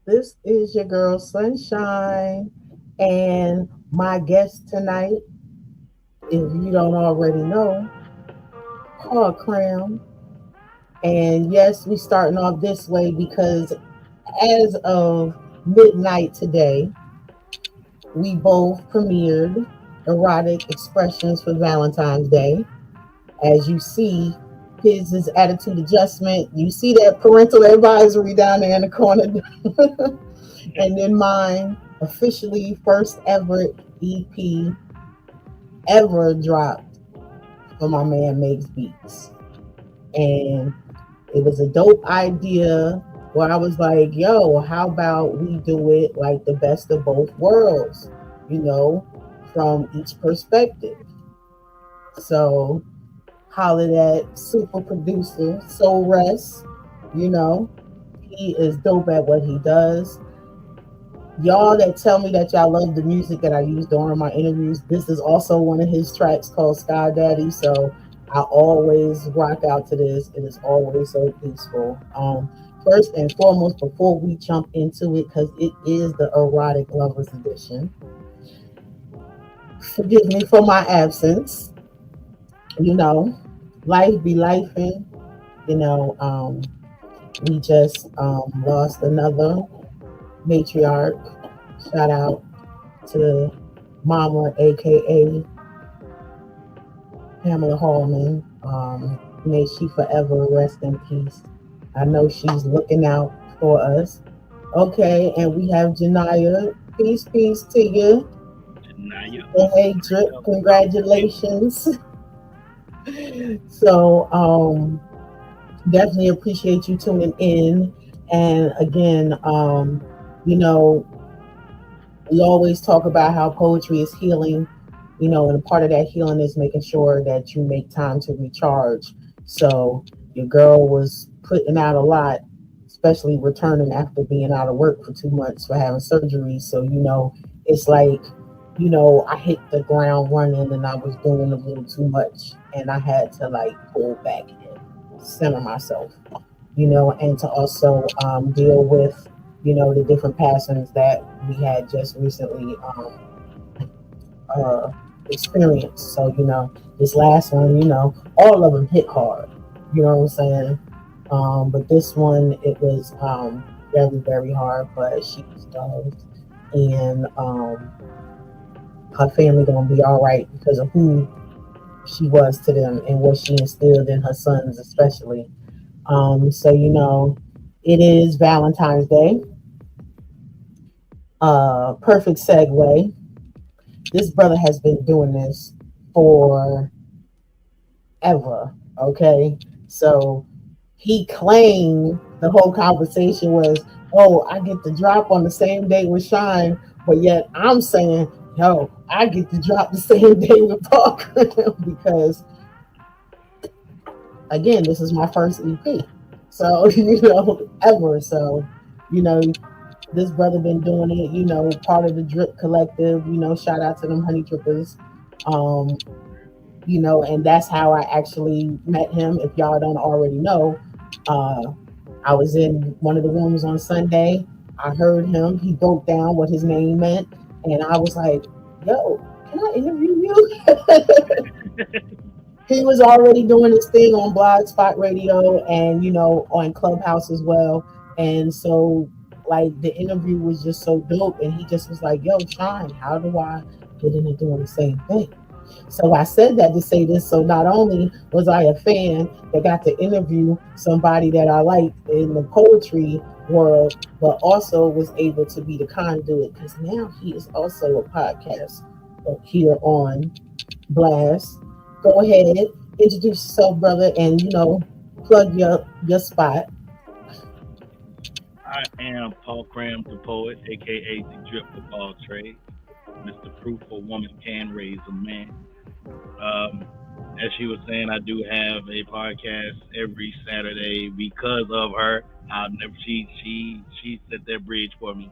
This is your girl Sunshine, and my guest tonight, if you don't already know, P.A.W.C.R.A.M. And yes, we starting off this way because as of midnight today, we both premiered Erotic Expressions for Valentine's Day. As you see, his is attitude adjustment. You see that parental advisory down there in the corner. And then mine, officially first ever EP ever dropped for my man Makes Beats. And it was a dope idea where I was like, yo, how about we do it like the best of both worlds, you know, from each perspective. So hollered at super producer Soul Rest, you know, he is dope at what he does. Y'all that tell me that y'all love the music that I use during my interviews, this is also one of his tracks called Sky Daddy. So I always rock out to this. It is always so peaceful. First and foremost, before we jump into it, because it is the Erotic Lovers Edition, forgive me for my absence. You know, life be lifing. You know, we just lost another matriarch. Shout out to Mama, aka Pamela Hallman. May she forever rest in peace. I know she's looking out for us. Okay, and we have Janaya. Peace, peace to you. Janaya. And hey, Drip, congratulations. So, definitely appreciate you tuning in. And again, you know, we always talk about how poetry is healing, you know, and a part of that healing is making sure that you make time to recharge. So your girl was putting out a lot, especially returning after being out of work for 2 months for having surgery. So, you know, it's like, you know, I hit the ground running and I was doing a little too much and I had to like pull back and center myself, you know, and to also deal with, you know, the different passings that we had just recently uh, experienced. So, you know, this last one, you know, all of them hit hard, you know what I'm saying? But this one, it was very, very hard, but she was done. And her family gonna be all right because of who she was to them and what she instilled in her sons, especially. So, you know, it is Valentine's Day. Perfect segue. This brother has been doing this for ever. Okay. So he claimed the whole conversation was, oh, I get to drop on the same day with Shine, but yet I'm saying, yo, I get to drop the same day with Parker because again, this is my first EP. So, you know, ever. So, you know, this brother been doing it, you know, part of the Drip Collective, you know, shout out to them honey drippers. Um, you know, and that's how I actually met him. If y'all don't already know, uh, I was in one of the rooms on Sunday. I heard him. He broke down what his name meant, and I was like, "Yo, can I interview you?" He was already doing his thing on Blogspot Radio and you know on Clubhouse as well. And so like the interview was just so dope. And he just was like, "Yo, Shine, how do I get into doing the same thing?" So I said that to say this. So not only was I a fan that got to interview somebody that I liked in the poetry world, but also was able to be the conduit because now he is also a podcast here on Blast. Go ahead, introduce yourself, brother, and you know, plug your spot. I am Paul Cram, the poet, aka the Drip of all trades, Mr. Proof a woman can raise a man. Um, as she was saying, I do have a podcast every Saturday because of her. I'll never she set that bridge for me.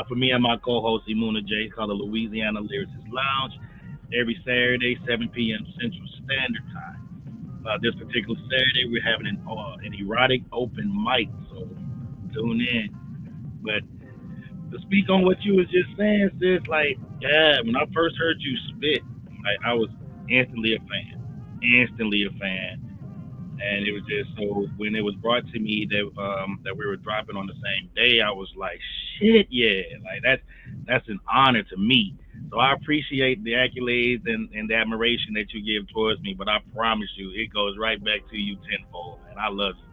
For me and my co-host Imuna J, it's called the Louisiana Lyricist Lounge every Saturday, 7 p.m. Central Standard Time. This particular Saturday, we're having an erotic open mic, so tune in. But to speak on what you was just saying, sis, like, yeah, when I first heard you spit, like, I was instantly a fan, instantly a fan. And it was just so when it was brought to me that we were dropping on the same day, I was like, shit, yeah, like that's an honor to me. So I appreciate the accolades and the admiration that you give towards me, but I promise you, it goes right back to you tenfold, man. I love you.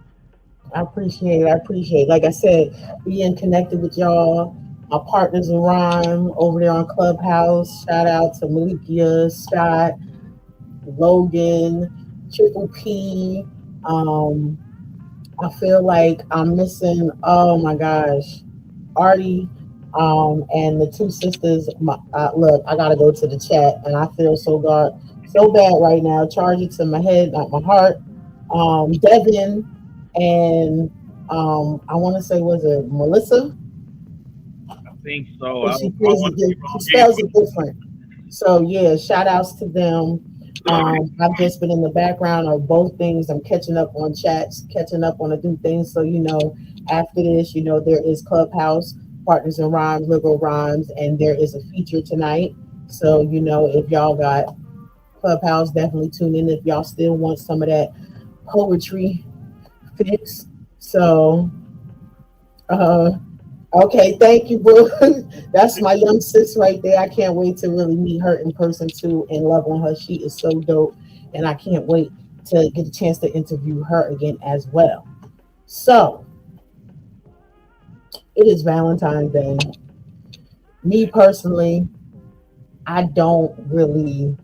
I appreciate it. I appreciate it. Like I said, being connected with y'all, my partners in rhyme over there on Clubhouse. Shout out to Malikia, Scott, Logan, Triple P. Um, I feel like I'm missing. Oh my gosh, Artie, and the two sisters. Look, I gotta go to the chat, and I feel so bad right now. Charge it to my head, not my heart. Devin, and I want to say, was it Melissa? I think so. But I she don't, I don't plays want it, to be she wrong spells either. it different. So yeah, shout outs to them. I've just been in the background of both things. I'm catching up on chats, catching up on a few things. So after this, there is Clubhouse, Partners in Rhymes, Liberal Rhymes, and there is a feature tonight. So if y'all got Clubhouse, definitely tune in if y'all still want some of that poetry fix. So uh okay, thank you, boo. That's my young sis right there. I can't wait to really meet her in person too and love on her. She is so dope, and I can't wait to get a chance to interview her again as well. So it is Valentine's Day. Me personally, I don't really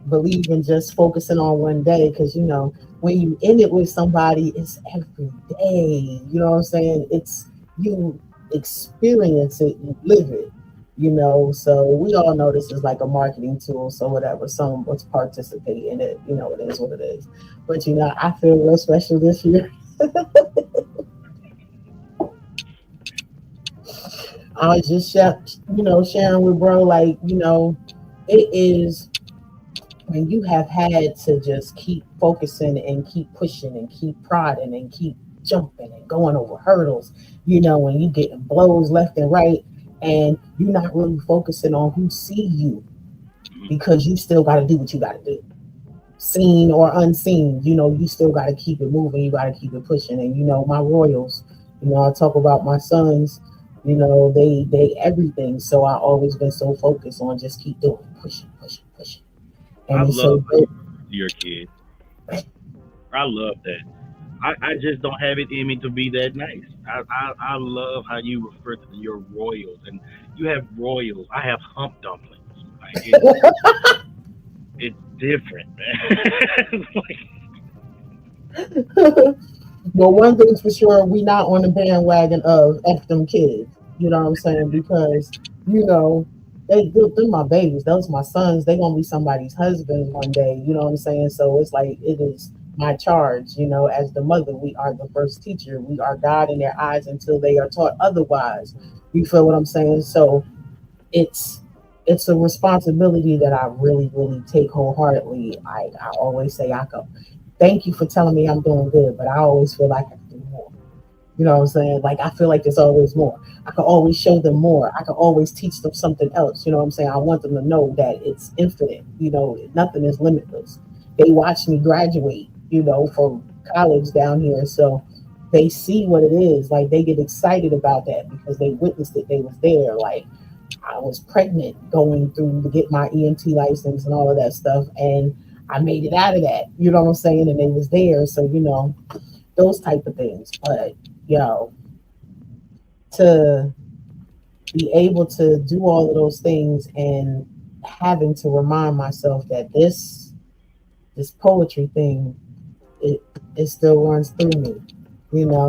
believe in just focusing on one day because when you end it with somebody, it's every day. You know what I'm saying? It's you experience it, you live it. So we all know this is like a marketing tool. So whatever, some of us participate in it. It is what it is. But I feel real special this year. I was just sharing with bro, like it is when you have had to just keep focusing and keep pushing and keep prodding and keep jumping and going over hurdles, when you getting blows left and right, and you're not really focusing on who see you Mhm. because you still got to do what you got to do, seen or unseen. You still got to keep it moving. You got to keep it pushing. And my Royals. I talk about my sons. They everything. So I always been so focused on just keep doing, pushing, pushing, pushing, I and it's love so how you great. refer to your kids. I love that. I just don't have it in me to be that nice. I love how you refer to your royals, and you have royals. I have hump dumplings. Like it's different, man. Like, But one thing's for sure, we not on the bandwagon of F them kids. You know what I'm saying? Because, you know, they're my babies. Those my sons. They gonna be somebody's husbands one day. You know what I'm saying? So it's like it is my charge. As the mother, we are the first teacher. We are God in their eyes until they are taught otherwise. You feel what I'm saying? So it's it's a responsibility that I really, really take wholeheartedly. I always say I could thank you for telling me I'm doing good, but I always feel like I can do more. You know what I'm saying? Like I feel like there's always more. I can always show them more. I can always teach them something else. You know what I'm saying? I want them to know that it's infinite. Nothing is limitless. They watch me graduate, from college down here. So they see what it is. Like they get excited about that because they witnessed it. They was there. Like I was pregnant going through to get my EMT license and all of that stuff. And I made it out of that. You know what I'm saying? And they was there. So, those type of things. But, yo, to be able to do all of those things and having to remind myself that this poetry thing, it it still runs through me.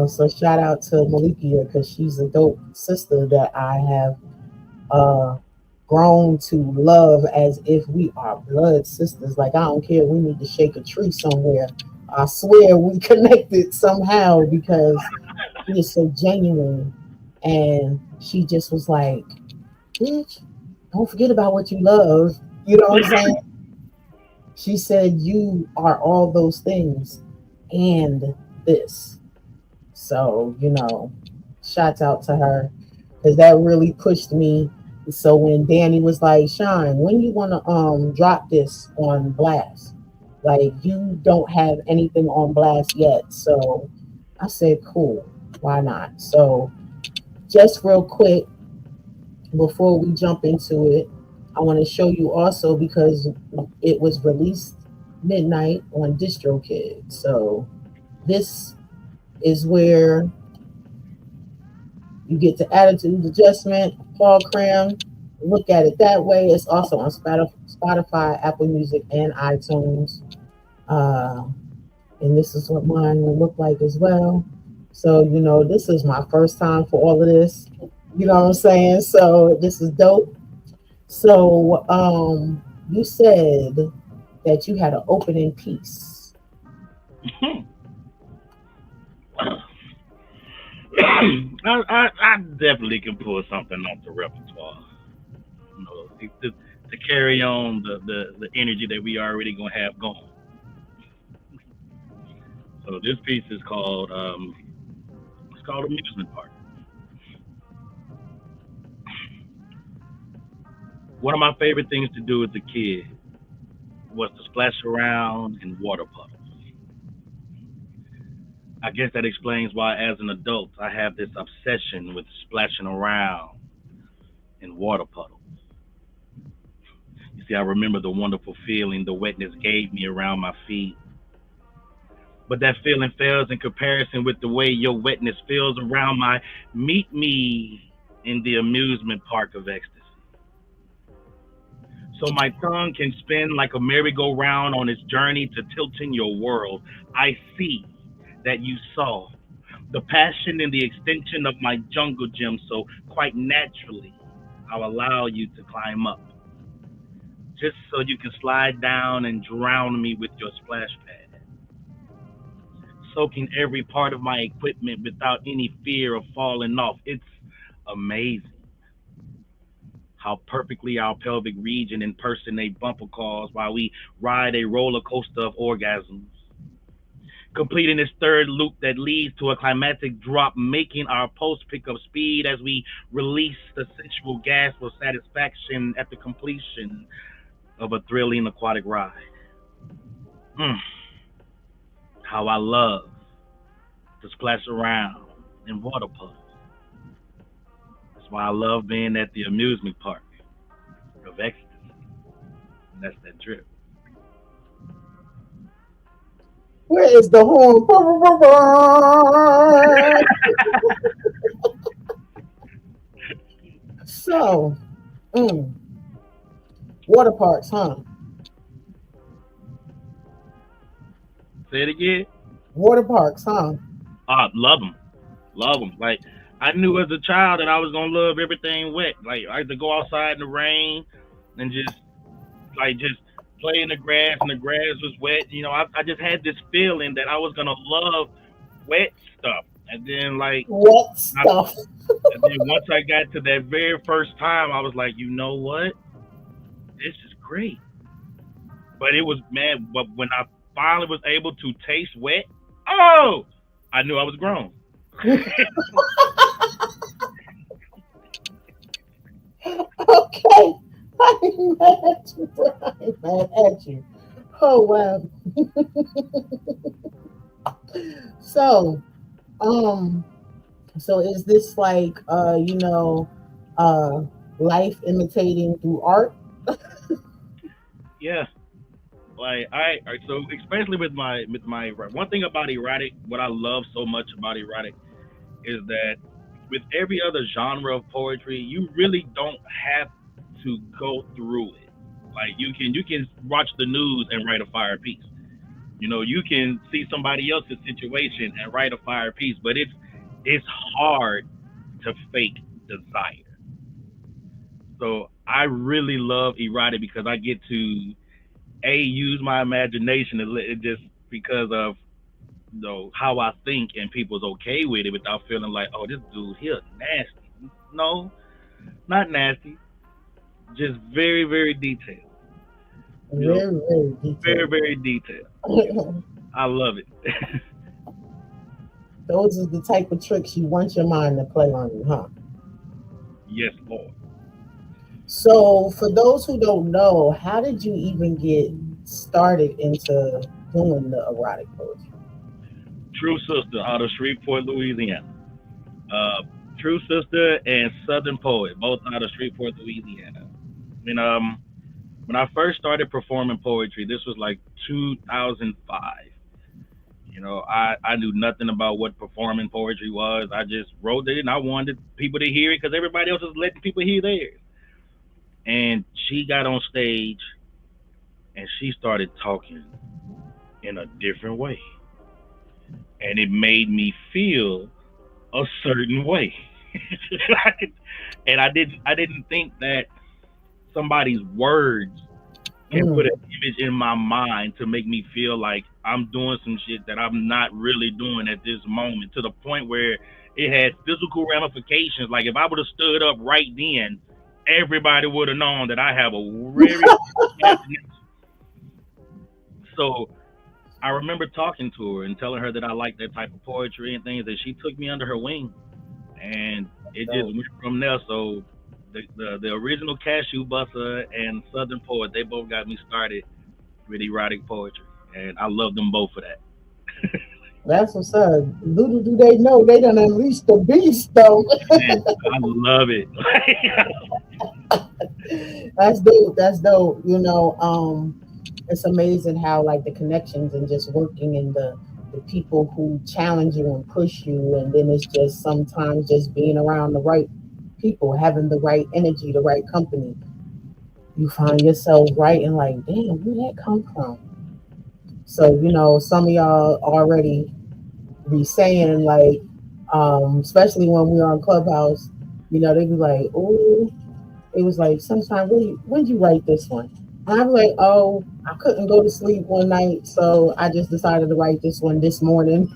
So shout out to Malikia because she's a dope sister that I have uh grown to love as if we are blood sisters. Like I don't care, we need to shake a tree somewhere. I swear we connected somehow because she is so genuine. And she just was like, bitch, don't forget about what you love. You know what I'm saying? She said, you are all those things and this. So, Shouts out to her because that really pushed me. So when Danny was like, "Sean, when you want to drop this on blast? Like you don't have anything on blast yet." So I said, "Cool, why not?" So just real quick before we jump into it, I want to show you also because it was released midnight on DistroKid. So this is where you get the attitude adjustment, P.A.W.C.R.A.M. Look at it that way. It's also on Spotify, Apple Music, and iTunes. Uh, and this is what mine will look like as well. So, this is my first time for all of this. You know what I'm saying? So, this is dope. So, you said that you had an opening piece. I definitely can pull something off the repertoire. To carry on the energy that we already gonna have going. So this piece is called it's called Amusement Park. One of my favorite things to do as a kid was to splash around in water puddles. I guess that explains why, as an adult, I have this obsession with splashing around in water puddles. You see, I remember the wonderful feeling the wetness gave me around my feet. But that feeling fails in comparison with the way your wetness feels around my meet me in the amusement park of ecstasy. So my tongue can spin like a merry-go-round on its journey to tilting your world. I see that you saw the passion in the extension of my jungle gym, so quite naturally, I'll allow you to climb up, just so you can slide down and drown me with your splash pad, soaking every part of my equipment without any fear of falling off. It's amazing how perfectly our pelvic region impersonate bumper cars while we ride a roller coaster of orgasms, completing this third loop that leads to a climatic drop, making our pulse pick up speed as we release the sensual gasp of satisfaction at the completion of a thrilling aquatic ride. Mm, how I love to splash around in water puddles. That's why I love being at the amusement park of ecstasy. And that's that drip. Where is the horn? So, mm, water parks, huh? Say it again. Water parks, huh? Love them. Love them. Like, I knew as a child that I was going to love everything wet. Like, I had to go outside in the rain and just play in the grass, and the grass was wet. I just had this feeling that I was gonna love wet stuff. And then Wet I, stuff. and then once I got to that very first time, I was like, you know what? This is great. But it was, man. But when I finally was able to taste wet, oh, I knew I was grown. Okay. I'm mad at you. I'm mad at you. Oh wow. So, um, so is this like uh life imitating through art? Yeah. Like, all right, so especially with my one thing about erotic, what I love so much about erotic is that with every other genre of poetry, you really don't have to go through it. Like, you can watch the news and write a fire piece. You can see somebody else's situation and write a fire piece, but it's hard to fake desire. So I really love erotic because I get to use my imagination and just because of how I think, and people's okay with it without feeling like, oh, this dude here nasty. No, not nasty, just very, very detailed. You know, Very, very very, detailed. very detailed. I love it. Those are the type of tricks you want your mind to play on you, huh? Yes, Lord. So, for those who don't know, how did you even get started into doing the erotic poetry? True Sister out of Shreveport, Louisiana. Uh, True Sister and Southern Poet, both out of Shreveport, Louisiana. When when I first started performing poetry, this was like 2005. I knew nothing about what performing poetry was. I just wrote it and I wanted people to hear it because everybody else was letting people hear theirs. And she got on stage and she started talking in a different way. And it made me feel a certain way. And I didn't think that somebody's words can put Mm. an image in my mind to make me feel like I'm doing some shit that I'm not really doing at this moment, to the point where it had physical ramifications. Like if I would have stood up right then, everybody would have known that I have a very imagination. So I remember talking to her and telling her that I liked that type of poetry and things, that she took me under her wing, and it just So went from there. So the original Cashew Buster and Southern Poet, they both got me started with erotic poetry, and I love them both for that. that's what's up. Little do they know they done unleashed the beast, though. Man, I love it. That's dope. That's dope. It's amazing how like the connections and just working and the people who challenge you and push you, and then it's just sometimes just being around the right people, having the right energy, the right company. You find yourself writing like, damn, where that come from? So some of y'all already be saying like, especially when we were on Clubhouse, they be like, oh, it was like, sometime, when did you write this one? And I'm like, oh, I couldn't go to sleep one night, so I just decided to write this one this morning.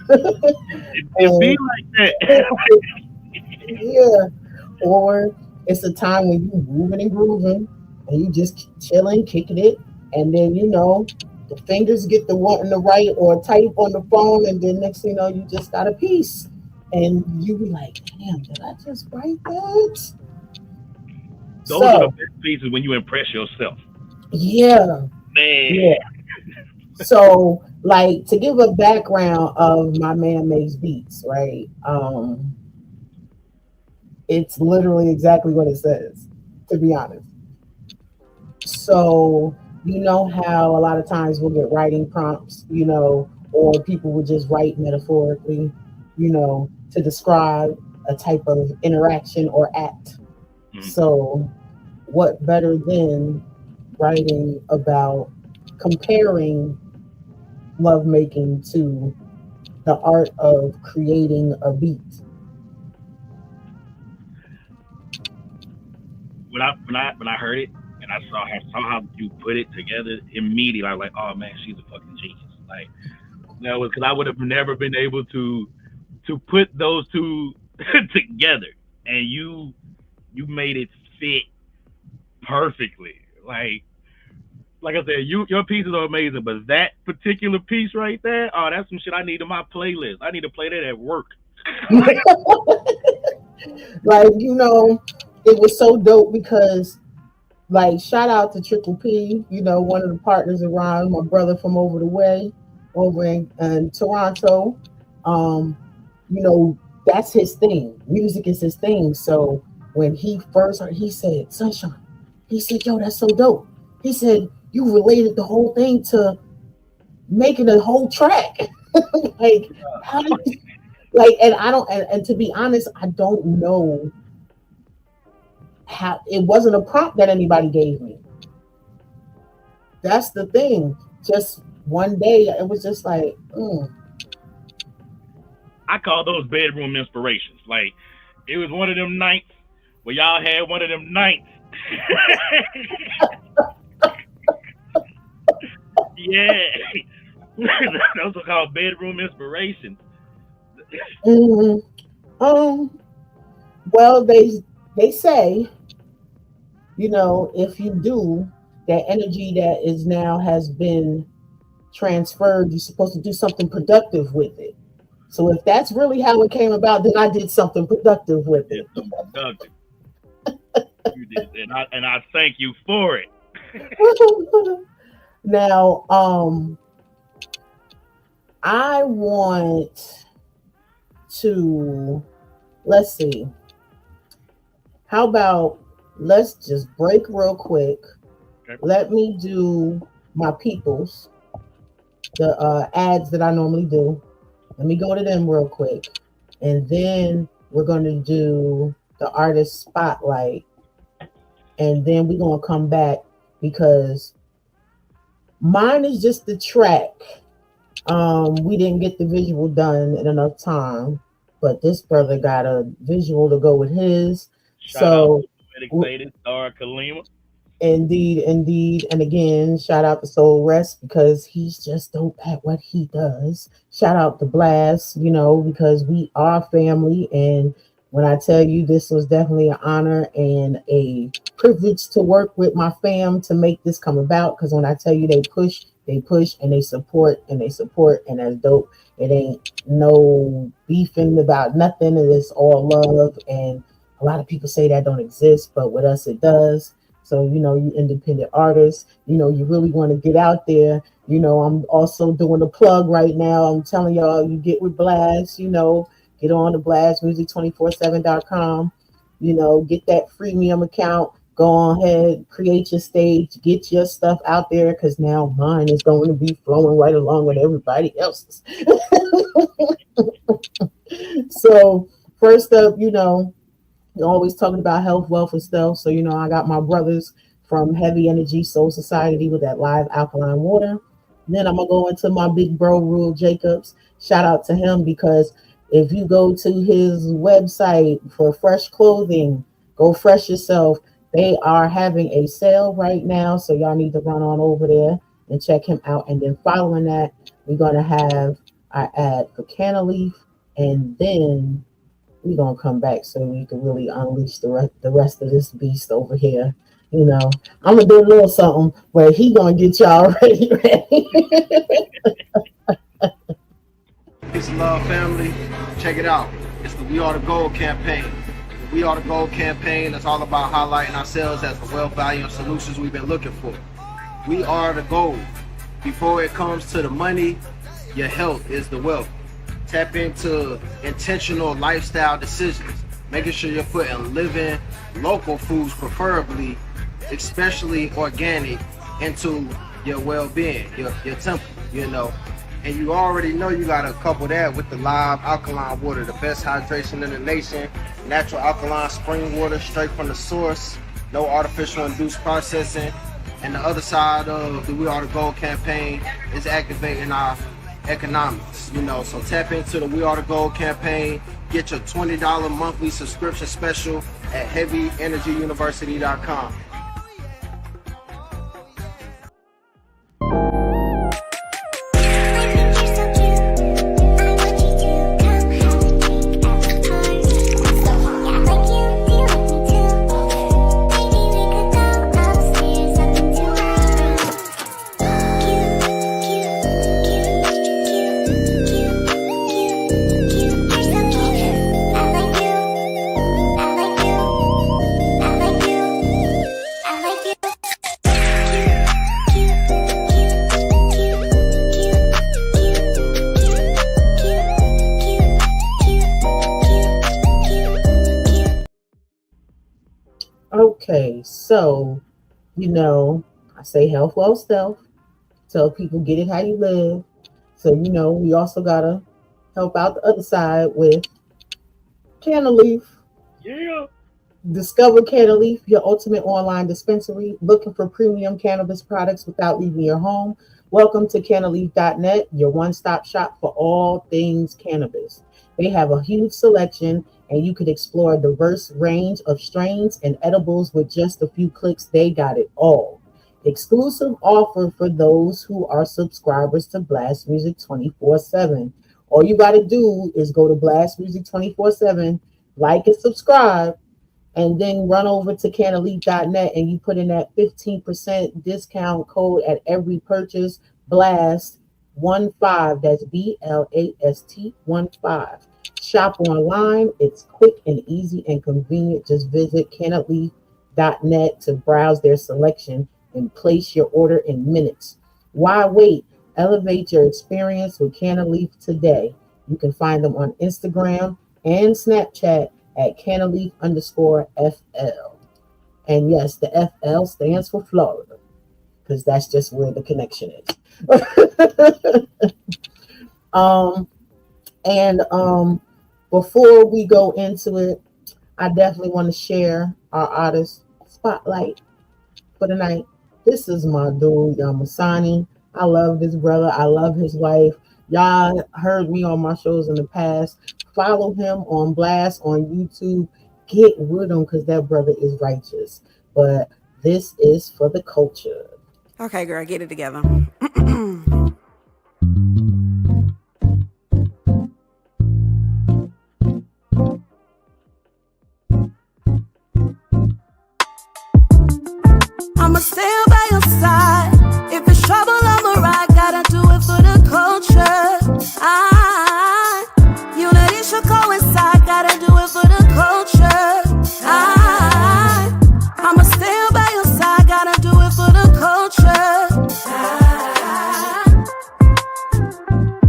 It be And like that. yeah, or it's a time when you moving and grooving and you just chilling, kicking it, and then the fingers get the wanting to write or type on the phone, and then next thing you know, you just got a piece, and you be like, damn, did I just write that? Those are the So best pieces when you impress yourself. yeah, Man, yeah. So, like, to give a background of my man makes beats, right? It's literally exactly what it says, to be honest. So, you know how a lot of times we'll get writing prompts, or people will just write metaphorically, to describe a type of interaction or act. mm, So, what better than writing about comparing lovemaking to the art of creating a beat? when I heard it and I saw how you put it together, immediately I was like, oh man, she's a fucking genius. Like that was because I would have never been able to put those two together, and you made it fit perfectly. Like I said, your pieces are amazing, but that particular piece right there, oh, that's some shit I need in my playlist. I need to play that at work. Like, it was so dope because, like, shout out to Triple P, one of the partners of Ron, my brother from over the way, over in Toronto. Um, you know, that's his thing. Music is his thing. So when he first heard, he said, Sunshine, he said, yo, that's so dope. He said, you related the whole thing to making a whole track. Like, how did you, like, and I don't, and to be honest, I don't know how, it wasn't a prompt that anybody gave me. That's the thing. Just one day, it was just like, I call those bedroom inspirations. Like it was one of them nights where y'all had one of them nights. Yeah, those are called bedroom inspirations. mm, um, well, they say, if you do, that energy that is now has been transferred, you're supposed to do something productive with it. So if that's really how it came about, then I did something productive You with did it. something productive. You did, and I thank you for it. Now, I want to, let's see, how about let's just break real quick. Okay. Let me do my peoples, the ads that I normally do. Let me go to them real quick. And then we're going to do the artist spotlight. And then we're going to come back because mine is just the track. We didn't get the visual done in enough time, but this brother got a visual to go with his. Shout out So to Poetic Lady, Star Kalima. indeed, indeed. And again, shout out to Soul Rest because he's just dope at what he does. Shout out to Blast, because we are family. And when I tell you this was definitely an honor and a privilege to work with my fam to make this come about. Because when I tell you they push and they support and they support, and that's dope. It ain't no beefing about nothing. It is all love. And a lot of people say that don't exist, but with us it does. So, you independent artists, you really want to get out there. I'm also doing a plug right now. I'm telling y'all, you get with Blast, get on the blastmusic247.com, get that freemium account. Go on ahead, create your stage, get your stuff out there because now mine is going to be flowing right along with everybody else's. So, first up, you're always talking about health, wealth, and stuff. So, I got my brothers from Heavy Energy Soul Society with that live alkaline water. Then I'm going to go into my big bro, Rule Jacobs. Shout out to him because if you go to his website for fresh clothing, go fresh yourself. They are having a sale right now. So, y'all need to run on over there and check him out. And then following that, we're going to have our ad for Cantaloupe. And then we gonna come back so we can really unleash the rest of this beast over here. I'm gonna do a little something where he gonna get y'all ready, ready. Peace and love, family. Check it out. It's the We Are the Gold campaign. The We Are the Gold campaign is all about highlighting ourselves as the wealth, value, and solutions we've been looking for. We are the gold. Before it comes to the money, your health is the wealth. Tap into intentional lifestyle decisions, making sure you're putting living, local foods, preferably, especially organic, into your well-being, your temple. And you already know you gotta couple that with the live alkaline water, the best hydration in the nation, natural alkaline spring water straight from the source, no artificial induced processing. And the other side of the We Are the Gold campaign is activating our economics, so tap into the We Are the Gold campaign. Get your $20 monthly subscription special at heavyenergyuniversity.com. Okay, so I say health, well, stealth. Tell people get it how you live. So we also gotta help out the other side with Cantaloupe. Yeah. Discover Cantaloupe, your ultimate online dispensary. Looking for premium cannabis products without leaving your home? Welcome to Cantaloupe.net, your one stop shop for all things cannabis. They have a huge selection, and you could explore a diverse range of strains and edibles with just a few clicks. They got it all. Exclusive offer for those who are subscribers to Blast Music 24/7. All you got to do is go to Blast Music 24/7, like and subscribe, and then run over to canelite.net and you put in that 15% discount code at every purchase. Blast. 15. That's BLAST 15. Shop online. It's quick and easy and convenient. Just visit cannableaf.net to browse their selection and place your order in minutes. Why wait? Elevate your experience with Canaleaf today. You can find them on Instagram and Snapchat at Canaleaf_FL. And yes, the FL stands for Florida because that's just where the connection is. um, and before we go into it, I definitely want to share our artist spotlight for the night. This is my dude, Yamasani. I love this brother. I love his wife. Y'all heard me on my shows in the past. Follow him on Blast on YouTube. Get with him because that brother is righteous. But this is for the culture. Okay, girl, get it together. I'ma stand by your side. If it's trouble, I'ma ride. Gotta do it for the culture. Unity should coincide. Gotta do it for the culture. I'ma stand by your side. Gotta do it for the culture.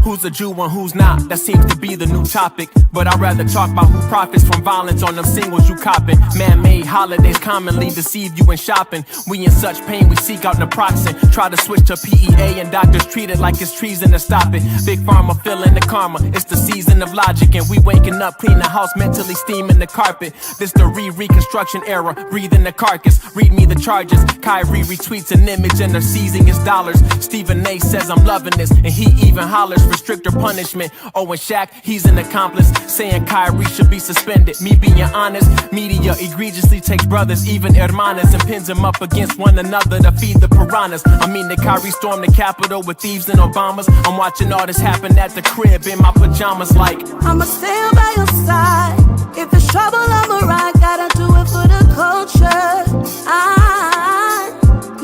Who's a Jew and who's not? That seems to be the new topic. But I'd rather talk about who profits from violence on them singles you copping. Man-made holidays commonly deceive you in shopping. We in such pain, we seek out naproxen. Try to switch to PEA and doctors treat it like it's treason to stop it. Big Pharma feeling the karma. It's the season of logic and we waking up, clean the house, mentally steaming the carpet. This the reconstruction era, breathing the carcass. Read me the charges. Kyrie retweets an image and they're seizing his dollars. Stephen A says I'm loving this and he even hollers restrict or punishment. Oh, and Shaq, he's an accomplice, saying Kyrie should be suspended. Me being honest, media egregiously takes brothers, even hermanas, and pins them up against one another to feed the piranhas. I mean that Kyrie stormed the Capitol with thieves and Obamas. I'm watching all this happen at the crib in my pajamas like I'ma stand by your side. If it's trouble, I'ma ride. Gotta do it for the culture.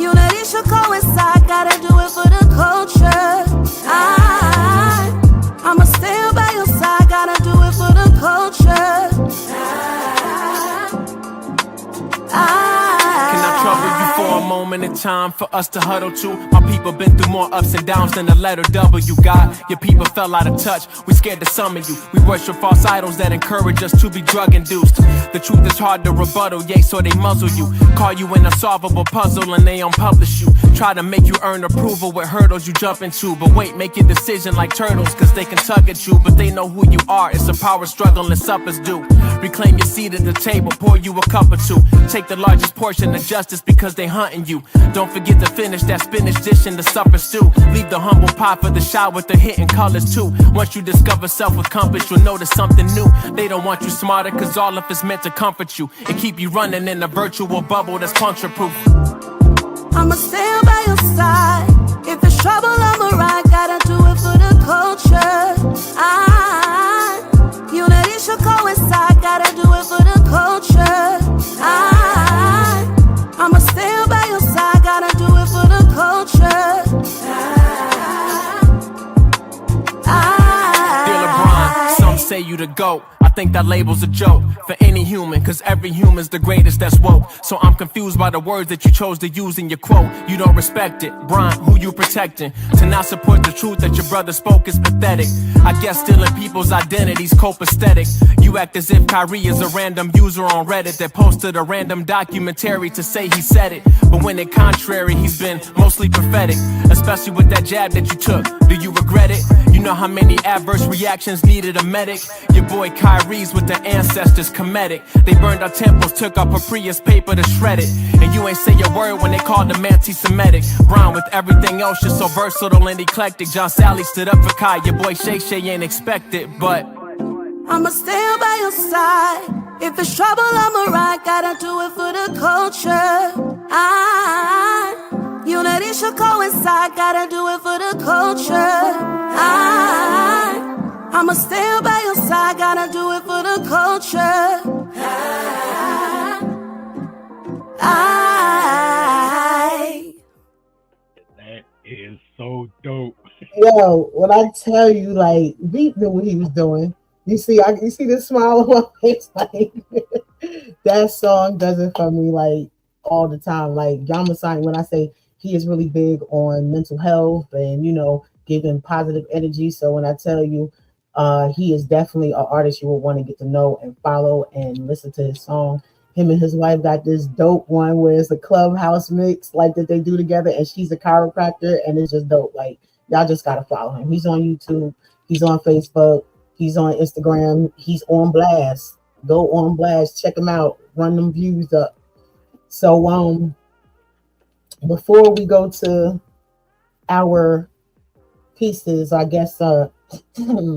Unity should coincide. Gotta do it for the culture. I'ma stand by your side. Gotta do it for the culture. Can I trouble you for a moment in time for us to huddle to? My people been through more ups and downs than the letter W. God, your people fell out of touch. We scared to summon you. We worship false idols that encourage us to be drug induced. The truth is hard to rebuttal, yay, so they muzzle you. Call you an unsolvable puzzle and they unpublish you. Try to make you earn approval with hurdles you jump into. But wait, make your decision like turtles, cause they can tug at you. But they know who you are, it's a power struggle and suppers do. Reclaim your seat at the table, pour you a cup or two. Take the largest portion of justice because they hunting you. Don't forget to finish that spinach dish in the supper stew. Leave the humble pie for the shot with the hitting colors too. Once you discover self with compass, you'll notice something new. They don't want you smarter cause all of it's meant to comfort you and keep you running in a virtual bubble that's puncture proof. I'ma stand by your side. If it's trouble, I'ma ride. Gotta do it for the culture. Unity should coincide. Gotta do it for the culture. I'ma stand by your side. Gotta do it for the culture. Dear LeBron, some say you the GOAT. I think that label's a joke for any human, cause every human's the greatest that's woke. So I'm confused by the words that you chose to use in your quote. You don't respect it, Brian, who you protecting? To not support the truth that your brother spoke is pathetic. I guess stealing people's identities copacetic. You act as if Kyrie is a random user on Reddit that posted a random documentary to say he said it. But when it contrary, he's been mostly prophetic. Especially with that jab that you took, do you regret it? You know how many adverse reactions needed a medic? Your boy Kyrie's with the ancestors comedic. They burned our temples, took our Prius paper to shred it. And you ain't say a word when they called him anti-Semitic. Brown with everything else, you're so versatile and eclectic. John Sally stood up for Kai, your boy Shay Shay ain't expected, but I'ma stand by your side. If it's trouble, I'ma ride. Gotta do it for the culture. Unity should coincide. Gotta do it for the culture. I'ma stand by your side. Gotta do it for the culture. That is so dope. Yo, Yo, when I tell you, like, Beat knew what he was doing. You see the smile on my face, like that song does it for me, like all the time. Like Yamasai, when I say he is really big on mental health and giving positive energy. So when I tell you, he is definitely an artist you will want to get to know and follow and listen to his song. Him and his wife got this dope one where it's a clubhouse mix like that they do together, and she's a chiropractor, and it's just dope. Like y'all just gotta follow him. He's on YouTube, he's on Facebook, he's on Instagram, he's on Blast. Go on Blast, check him out, run them views up. So before we go to our pieces, I guess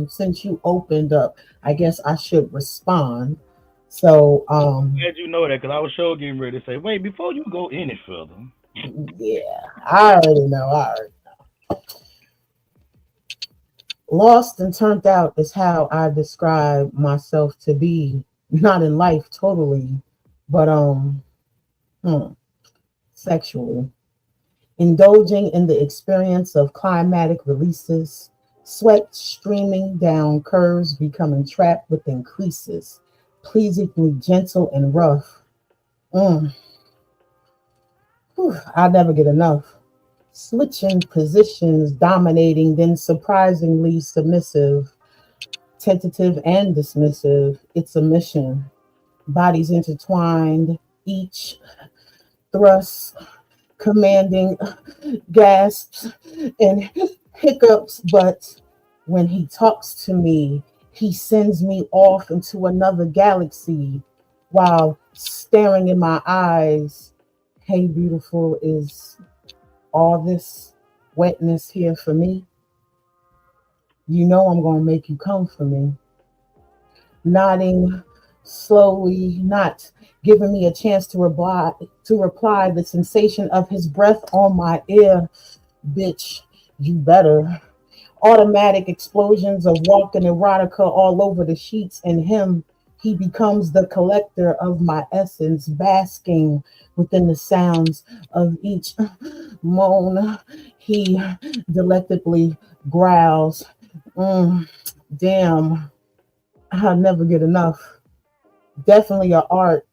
since you opened up, I guess I should respond. So Glad you know that because I was sure getting ready to say, wait, before you go any further. yeah, I already know. Lost and turned out is how I describe myself to be, not in life totally, but hmm, sexually. Indulging in the experience of climatic releases, sweat streaming down curves, becoming trapped within creases, pleasingly gentle and rough. Mm, I never get enough. Switching positions, dominating, then surprisingly submissive, tentative and dismissive. It's a mission. Bodies intertwined, each thrust commanding gasps and hiccups, but when he talks to me, he sends me off into another galaxy while staring in my eyes. Hey, beautiful, is all this wetness here for me? You know I'm going to make you come for me. Nodding slowly, not giving me a chance to reply the sensation of his breath on my ear. Bitch, you better. Automatic explosions of walking erotica all over the sheets, and him, he becomes the collector of my essence, basking within the sounds of each moan. He delectably growls. Mm, damn, I'll never get enough. Definitely an art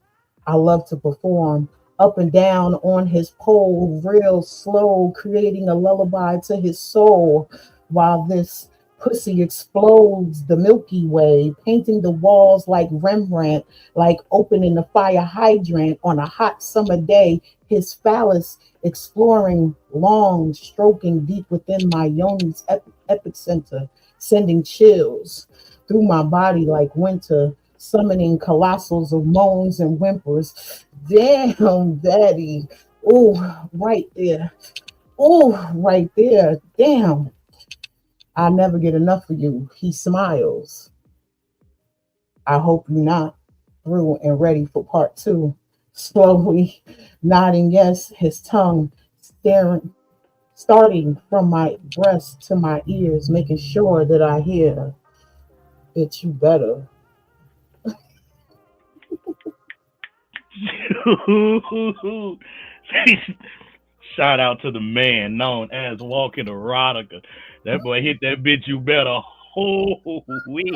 I love to perform. Up and down on his pole, real slow, creating a lullaby to his soul while this pussy explodes the Milky Way, painting the walls like Rembrandt, like opening the fire hydrant on a hot summer day. His phallus exploring, long, stroking deep within my yoni's epicenter, sending chills through my body like winter, summoning colossals of moans and whimpers. Damn, daddy. Oh, right there. Oh, right there. Damn. I never get enough of you. He smiles. I hope you're not through and ready for part two. Slowly nodding yes, his tongue staring, starting from my breast to my ears, making sure that I hear that you better. Shout out to the man known as Walking Erotica. That boy hit that bitch you better. Wee.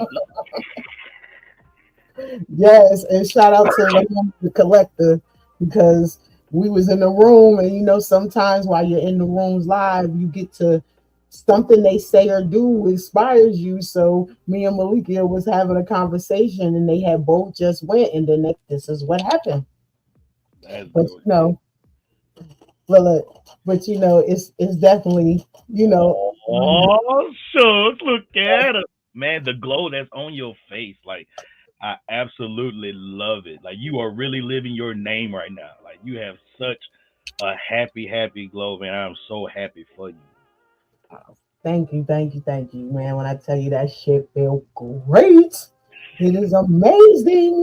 Yes, and shout out to the collector because we was in the room, and sometimes while you're in the rooms live, you get to something they say or do inspires you. So me and Malikia was having a conversation, and they had both just went, and then this is what happened. That's But dope shit. it's definitely Oh, shucks, look at her. Man, the glow that's on your face. Like, I absolutely love it. Like, you are really living your name right now. Like, you have such a happy, happy glow, man. I'm so happy for you. thank you, thank you, thank you, man. When I tell you that shit felt great, it is amazing.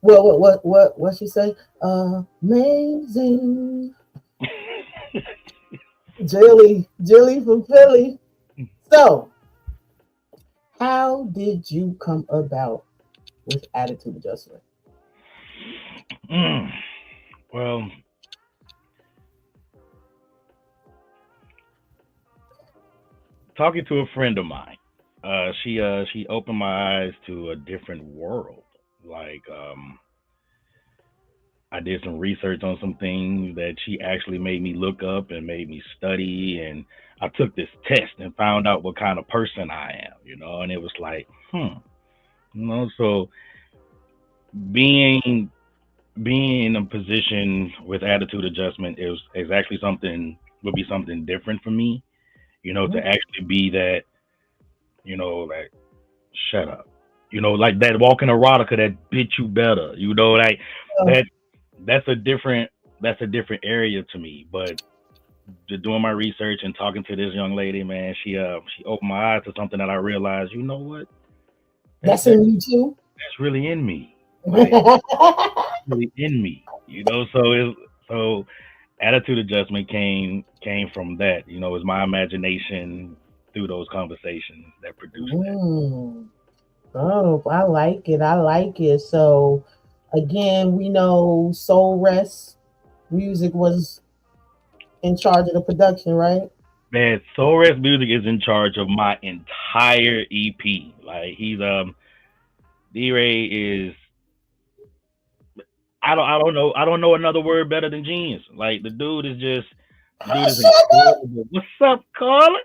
What she say? Amazing. Jilly from Philly. So, how did you come about with attitude adjustment? Mm. Well, talking to a friend of mine. She opened my eyes to a different world. Like I did some research on some things that she actually made me look up and made me study, and I took this test and found out what kind of person I am, and it was like, so being being in a position with attitude adjustment is exactly something would be something different for me, to actually be that, like shut up. Like that walking erotica that bit you better, like that that's a different area to me. But doing my research and talking to this young lady, man, she opened my eyes to something that I realized, you know what? That's in you too. That's really in me. Like, really in me. So attitude adjustment came from that. It's my imagination through those conversations that produced that. Oh, I like it. I like it. So again, we know Soul Rest Music was in charge of the production, right? Man, Soul Rest Music is in charge of my entire EP. Like he's D-Ray is I don't know another word better than genius. Like the dude is incredible. What's up, Carla?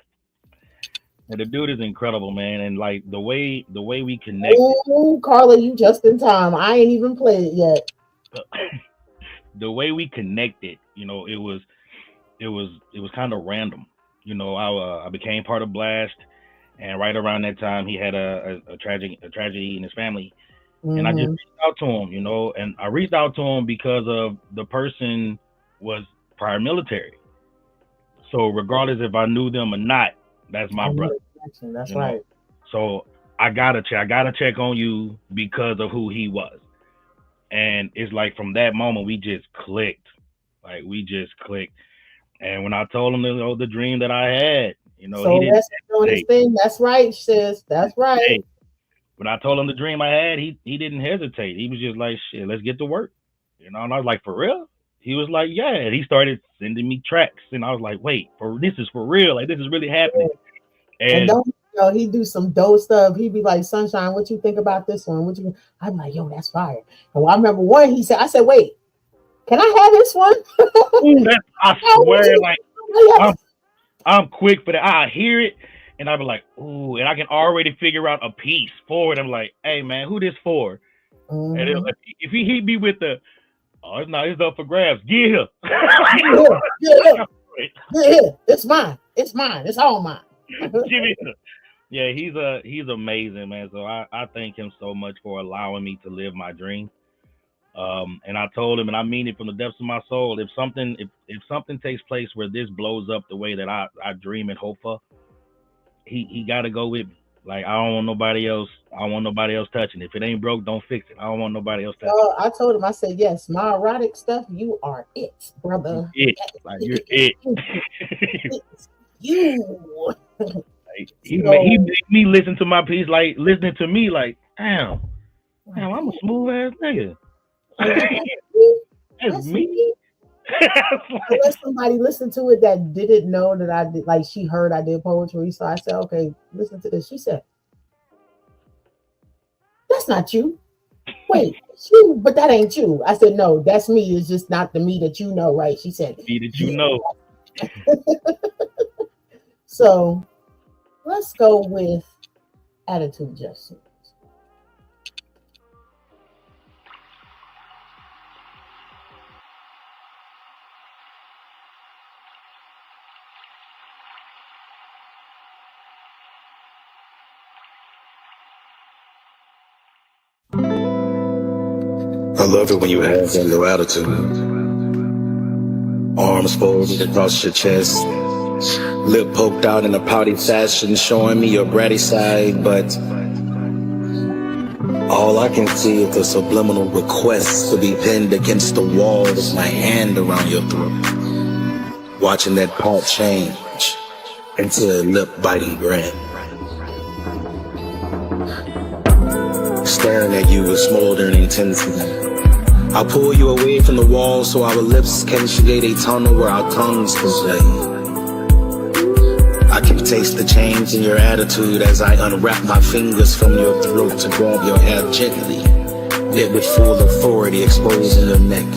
And the dude is incredible, man. And like the way we connected. Oh, Carla, you just in time. I ain't even played it yet. The way we connected, it was kind of random. I became part of Blast, and right around that time, he had a tragedy in his family, and I just reached out to him, and I reached out to him because of the person was prior military. So regardless if I knew them or not, that's my brother. That's right. So I gotta check on you because of who he was, and it's like from that moment we just clicked. And when I told him the dream that I had, so he that's doing his thing. That's right, sis. That's right. Hey, when I told him the dream I had, he didn't hesitate. He was just like, shit, let's get to work. And I was like, for real? He was like, yeah. And he started sending me tracks, and I was like, wait, this is for real? Like this is really happening. And don't he do some dope stuff. He'd be like, Sunshine, what you think about this one? I'm like, yo, that's fire. And I remember one I said, wait, can I have this one? Ooh, I swear, like I'm quick for that. I hear it and I'll be like, ooh, and I can already figure out a piece for it. I'm like, hey man, who this for? And if he hit me with the, it's up for grabs. Yeah. It's mine. It's all mine. Give me yeah, he's amazing, man. So I thank him so much for allowing me to live my dream. And I told him, and I mean it from the depths of my soul, if something takes place where this blows up the way that I dream and hope for, he got to go with me. Like I don't want nobody else. I don't want nobody else touching it. If it ain't broke, don't fix it. I don't want nobody else touching it. I told him, I said, yes, my erotic stuff, you are it, brother. You're it. You. Like, he made me listen to my piece, like listening to me, like, damn, I'm a smooth ass nigga. That's me. Let somebody listen to it that didn't know that I did, like she heard I did poetry. So I said, okay, listen to this. She said, that's not you. Wait, it's you, but that ain't you. I said, no, that's me. It's just not the me that you know, right? She said, me that you know. So let's go with attitude adjustment. I love it when you have that low attitude. Arms folded across your chest, lip poked out in a pouty fashion, showing me your bratty side, but all I can see is a subliminal request to be pinned against the wall with my hand around your throat, watching that part change into a lip-biting grin. Staring at you with smoldering intensity. I'll pull you away from the wall so our lips can create a tunnel where our tongues can play. I I can taste the change in your attitude as I unwrap my fingers from your throat to grab your hair gently, yet with full authority exposing your neck.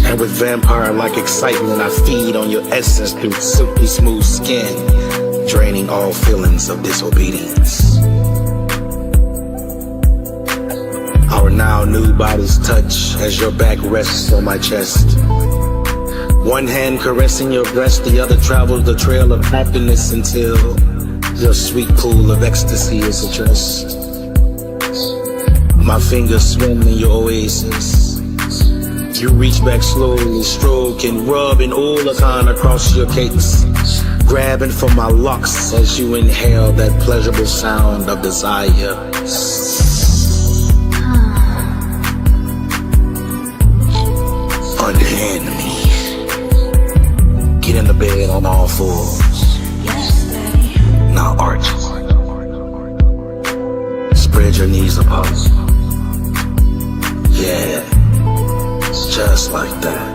And with vampire-like excitement, I feed on your essence through silky smooth skin, draining all feelings of disobedience. Our now new bodies touch as your back rests on my chest. One hand caressing your breast, the other travels the trail of happiness until your sweet pool of ecstasy is addressed. My fingers swim in your oasis. You reach back slowly, stroking, rubbing Olakan across your cakes, grabbing for my locks as you inhale that pleasurable sound of desire. Unhand me. Get in the bed on all fours. Now arch. Spread your knees apart. Yeah. Just like that.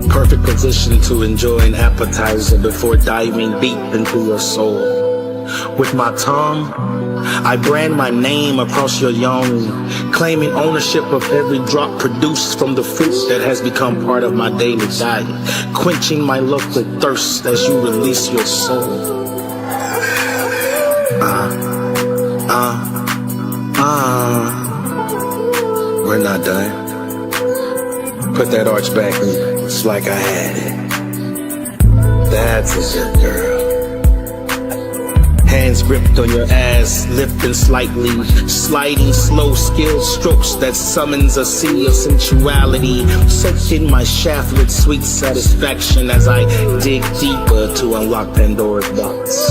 Perfect position to enjoy an appetizer before diving deep into your soul. With my tongue, I brand my name across your yoni, claiming ownership of every drop produced from the fruit that has become part of my daily diet, quenching my local thirst as you release your soul. We're not done. Put that arch back just like I had it. That's a good girl. Hands gripped on your ass, lifting slightly, sliding slow skilled strokes that summons a sea of sensuality, soaked in my shaft with sweet satisfaction as I dig deeper to unlock Pandora's box.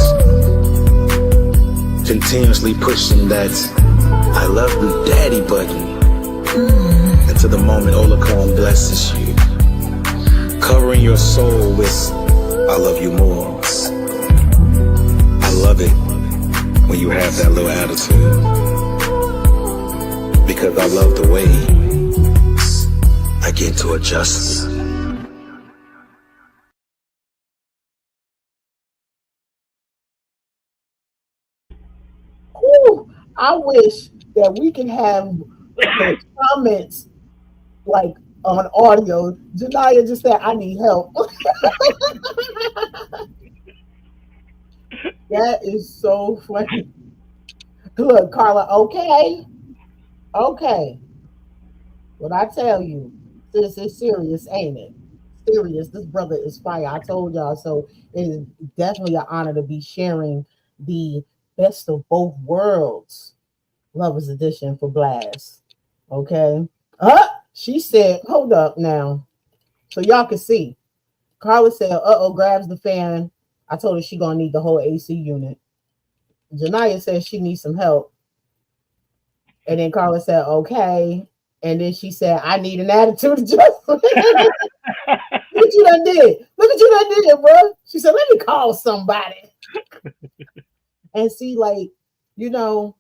Continuously pushing that I love you daddy button into the moment Olakan blesses you, covering your soul with I love you more. I love it when you have that little attitude, because I love the way I get to adjust. Whew, I wish that we can have the comments like on audio. Janaya just said, I need help. That is so funny. Look, Carla, okay. Okay. What I tell you, this is serious, ain't it? Serious. This brother is fire. I told y'all. So it is definitely an honor to be sharing the best of both worlds Lovers Edition for Blast. Okay. She said, hold up now. So y'all can see. Carla said, grabs the fan. I told her she gonna need the whole AC unit. Janaya said she needs some help. And then Carla said, okay. And then she said, I need an attitude adjustment. Look what you done did. Look what you done did, bro. She said, let me call somebody. And see, like, you know,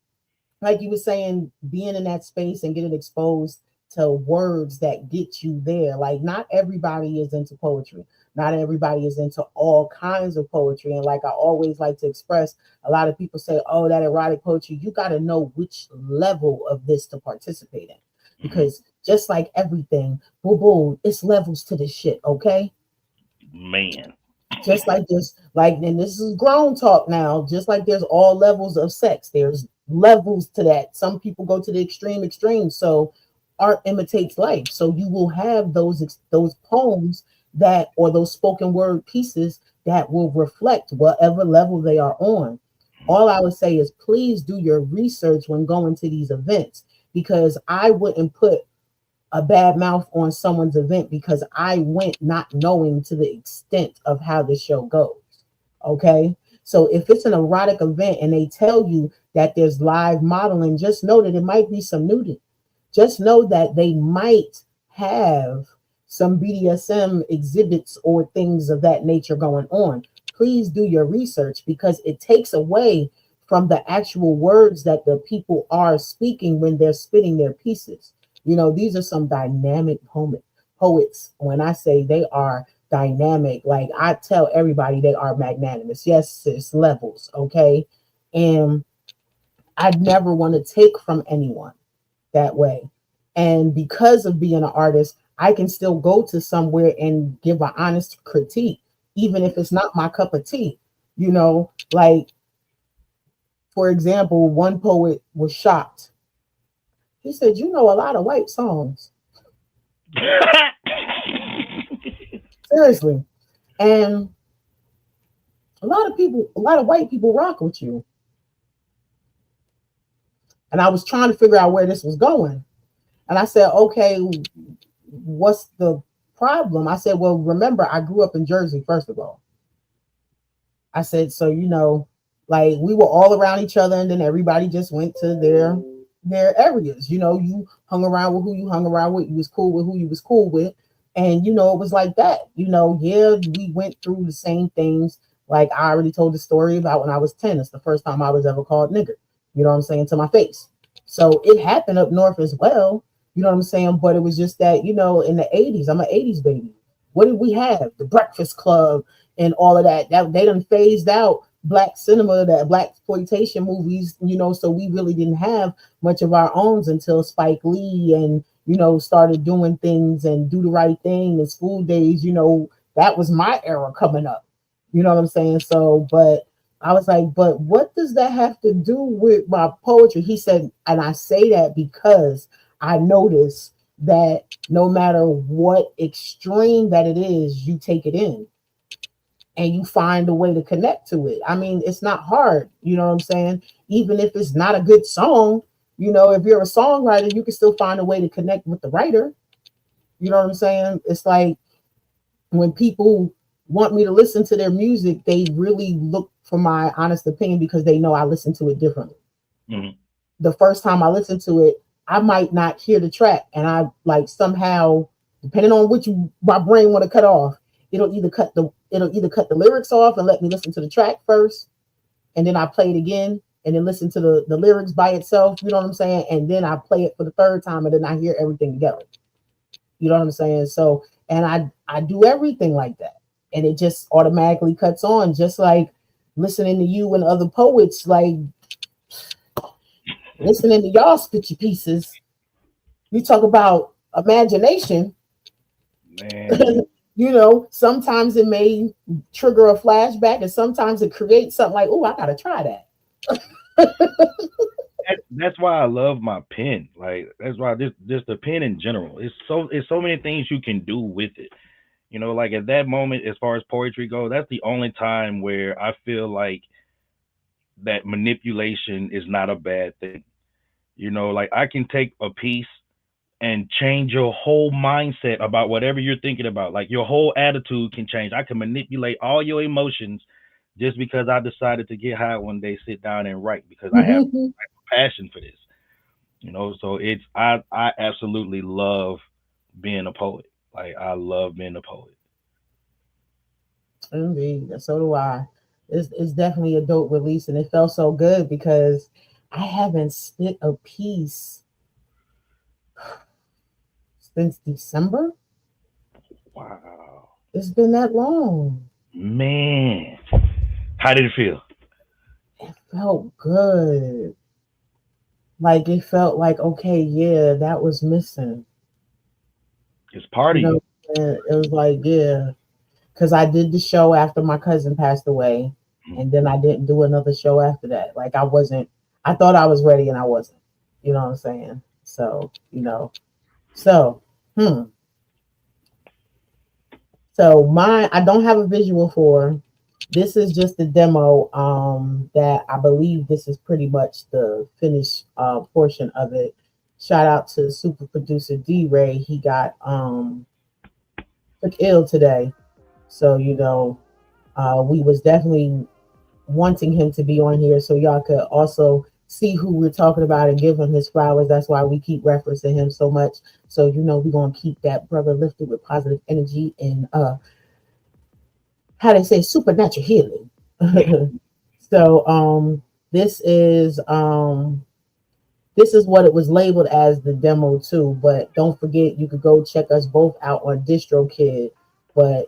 like you were saying, being in that space and getting exposed to words that get you there. Like, not everybody is into poetry. Not everybody is into all kinds of poetry. And like I always like to express, a lot of people say, oh, that erotic poetry, you got to know which level of this to participate in. Because just like everything, boo boo, it's levels to this shit, okay? Man. Just like this, like, and this is grown talk now, just like there's all levels of sex, there's levels to that. Some people go to the extreme. So art imitates life. So you will have those poems that, or those spoken word pieces that will reflect whatever level they are on. All I would say is please do your research when going to these events, because I wouldn't put a bad mouth on someone's event because I went not knowing to the extent of how the show goes. Okay. So if it's an erotic event and they tell you that there's live modeling, just know that it might be some nudity. Just know that they might have some BDSM exhibits or things of that nature going on. Please do your research, because it takes away from the actual words that the people are speaking when they're spitting their pieces. You know, these are some dynamic poets. When I say they are dynamic. Like I tell everybody they are magnanimous. Yes, it's levels, okay? And I'd never want to take from anyone that way. And because of being an artist, I can still go to somewhere and give an honest critique, even if it's not my cup of tea. Like for example, one poet was shocked. He said, "You know a lot of white songs." Seriously. And a lot of white people rock with you. And I was trying to figure out where this was going. And I said, okay, what's the problem? I said, well, remember, I grew up in Jersey, first of all. I said, so, like we were all around each other and then everybody just went to their areas. You hung around with who you hung around with. You was cool with who you was cool with. And, it was like that. Yeah, we went through the same things. Like I already told the story about when I was 10. It's the first time I was ever called nigger. You know what I'm saying? To my face. So it happened up north as well. You know what I'm saying? But it was just that, in the 80s, I'm an 80s baby. What did we have? The Breakfast Club and all of that. That they done phased out black cinema, that black exploitation movies, so we really didn't have much of our own until Spike Lee and, started doing things and Do the Right Thing and School Days, that was my era coming up. You know what I'm saying? So, but I was like, but what does that have to do with my poetry? He said, and I say that because I notice that no matter what extreme that it is, you take it in and you find a way to connect to it. I mean, it's not hard, you know what I'm saying? Even if it's not a good song, if you're a songwriter, you can still find a way to connect with the writer. You know what I'm saying? It's like when people want me to listen to their music, they really look for my honest opinion because they know I listen to it differently. Mm-hmm. The first time I listen to it, I might not hear the track, and I like somehow, depending on which my brain want to cut off, it'll either cut the lyrics off and let me listen to the track first, and then I play it again, and then listen to the lyrics by itself. You know what I'm saying? And then I play it for the third time, and then I hear everything together. You know what I'm saying? So, and I do everything like that, and it just automatically cuts on, just like listening to you and other poets, like listening to y'all spit your pieces. You talk about imagination. Man. Sometimes it may trigger a flashback, and sometimes it creates something like, oh, I gotta try that. That's why I love my pen. Like that's why just the pen in general. It's so many things you can do with it. Like at that moment, as far as poetry goes, that's the only time where I feel like that manipulation is not a bad thing. Like I can take a piece and change your whole mindset about whatever you're thinking about. Like your whole attitude can change. I can manipulate all your emotions just because I decided to get high one day, sit down and write because I have passion for this. So I absolutely love being a poet. Like I love being a poet. Indeed, so do I. It's definitely a dope release, and it felt so good because I haven't spit a piece since December. Wow, it's been that long. Man, how did it feel? It felt good. Like it felt like, okay, yeah, that was missing. It's party. It was like, yeah, because I did the show after my cousin passed away, and then I didn't do another show after that. Like I thought I was ready and I wasn't. You know what I'm saying? So, So mine, I don't have a visual for. This is just the demo that I believe this is pretty much the finished portion of it. Shout out to super producer D-Ray. He got took ill today. So, we was definitely wanting him to be on here so y'all could also see who we're talking about and give him his flowers. That's why we keep referencing him so much. So, we're going to keep that brother lifted with positive energy and how they say supernatural healing. So this is what it was labeled as, the demo too. But don't forget, you could go check us both out on DistroKid. But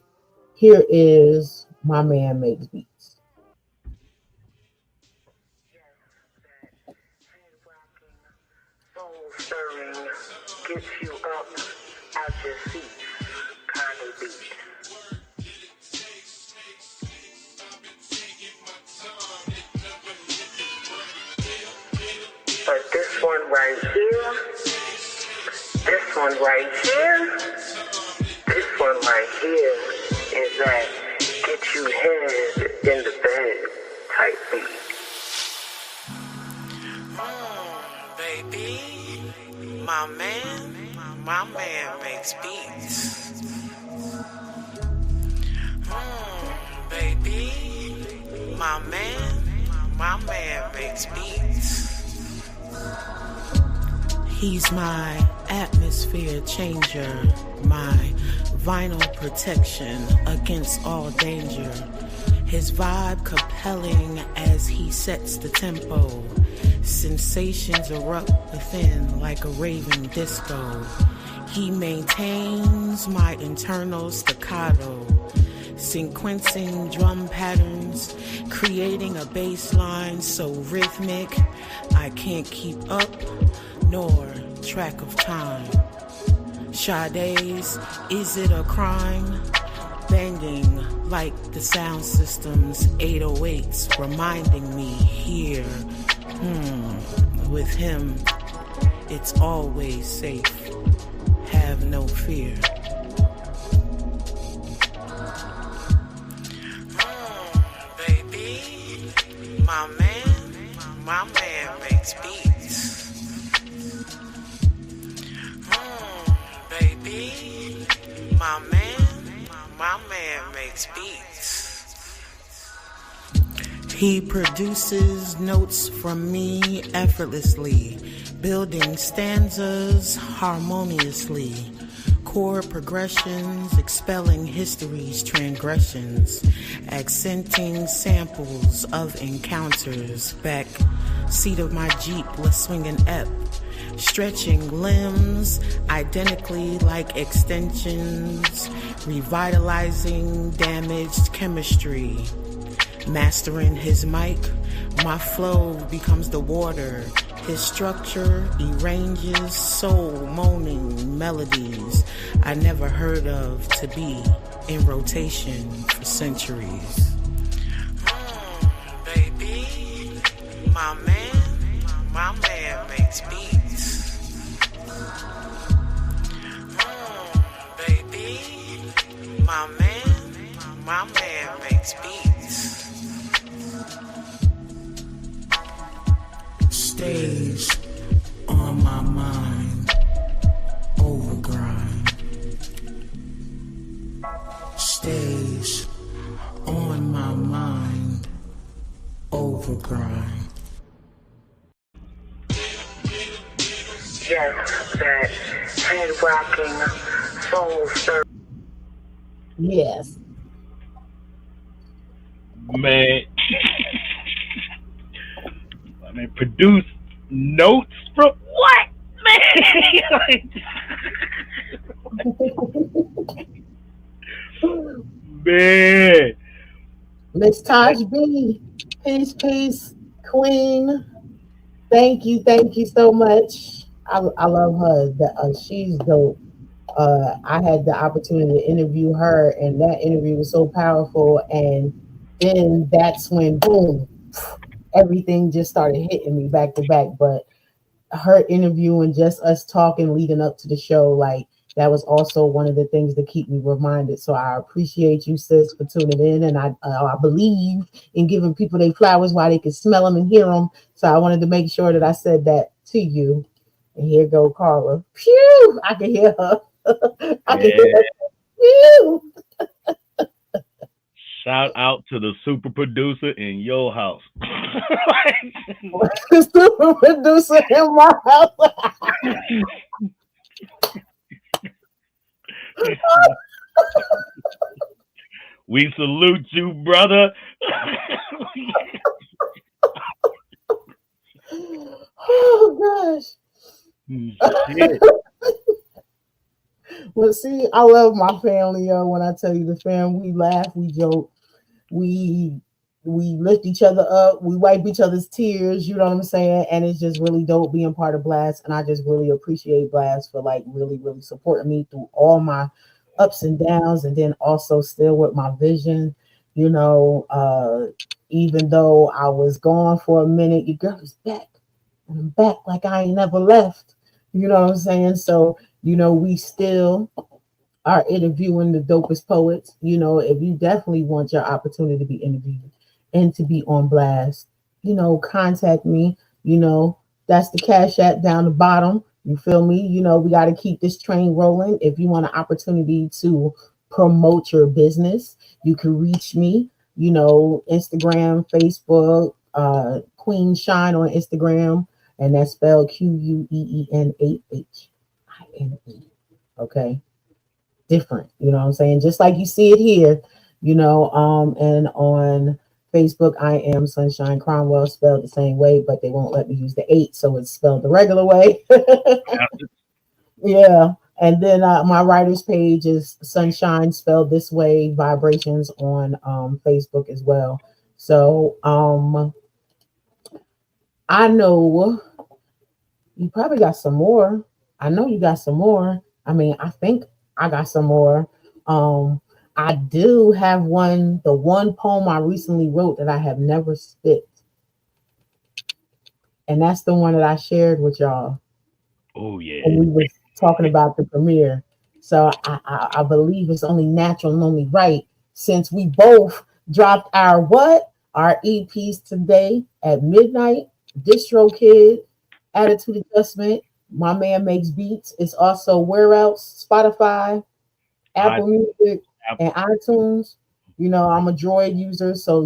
Here is My Man Makes Beats. Soul stirring, gets you up out your seat, kind of beat. But this one right here, this one right here, this one right here is that get you head in the bed type beat. Baby, my man makes beats. Baby, my man makes beats. He's my atmosphere changer, my vinyl protection against all danger. His vibe compelling as he sets the tempo. Sensations erupt within like a raving disco. He maintains my internal staccato, sequencing drum patterns, creating a bass line so rhythmic I can't keep up nor track of time. Sade's Is It a Crime? Banging like the sound system's 808s, reminding me here, with him, it's always safe. Have no fear. Baby, my man makes beats. Baby, my man makes beats. He produces notes from me effortlessly, building stanzas harmoniously, chord progressions, expelling history's transgressions, accenting samples of encounters, back seat of my Jeep, let's swing an ep, stretching limbs identically like extensions, revitalizing damaged chemistry. Mastering his mic, my flow becomes the water. His structure arranges soul moaning melodies I never heard of to be in rotation for centuries. Baby, my man makes beats. Baby, my man makes beats. Stays on my mind, overgrind. Stays on my mind, overgrind. Yes, that head rocking, soul stirring. Yes. Man. I mean, produce notes from what, man? Man. Miss Taj B, peace, queen. Thank you so much. I love her. She's dope. I had the opportunity to interview her, and that interview was so powerful. And then that's when, boom, everything just started hitting me back to back. But her interview and just us talking leading up to the show, like that was also one of the things that keep me reminded. So I appreciate you, sis, for tuning in, and I believe in giving people their flowers while they can smell them and hear them. So I wanted to make sure that I said that to you. And here go Carla. Phew! I can hear her. I can hear her. Phew! Shout out to the super producer in your house. Super producer in my house. We salute you, brother. Oh gosh. Shit. But see, I love my family, yo. When I tell you the fam, we laugh, we joke, we we lift each other up, we wipe each other's tears, you know what I'm saying? And it's just really dope being part of Blast. And I just really appreciate Blast for like really, really supporting me through all my ups and downs, and then also still with my vision, you know, even though I was gone for a minute, your girl is back. And I'm back like I ain't never left. You know what I'm saying? So, we still are interviewing the dopest poets. If you definitely want your opportunity to be interviewed and to be on Blast, contact me. That's the Cash App down the bottom. You feel me? We got to keep this train rolling. If you want an opportunity to promote your business, you can reach me. Instagram, Facebook, Queen Shine on Instagram, and that's spelled QUEEN8HINE. Okay, different. You know what I'm saying? Just like you see it here, and on Facebook, I am Sunshine Cromwell, spelled the same way, but they won't let me use the eight, so it's spelled the regular way. Yeah. And then my writer's page is Sunshine, spelled this way, Vibrations on Facebook as well. So I know you probably got some more. I know you got some more. I mean, I think I got some more. Um, I do have the one poem I recently wrote that I have never spit, and that's the one that I shared with y'all Oh yeah. when we was talking about the premiere. So I believe it's only natural and only right, since we both dropped our EPs today at midnight. Distro Kid, Attitude Adjustment. My man makes beats. It's also where else? Spotify, I, Apple Music, I and iTunes. I'm a Droid user, so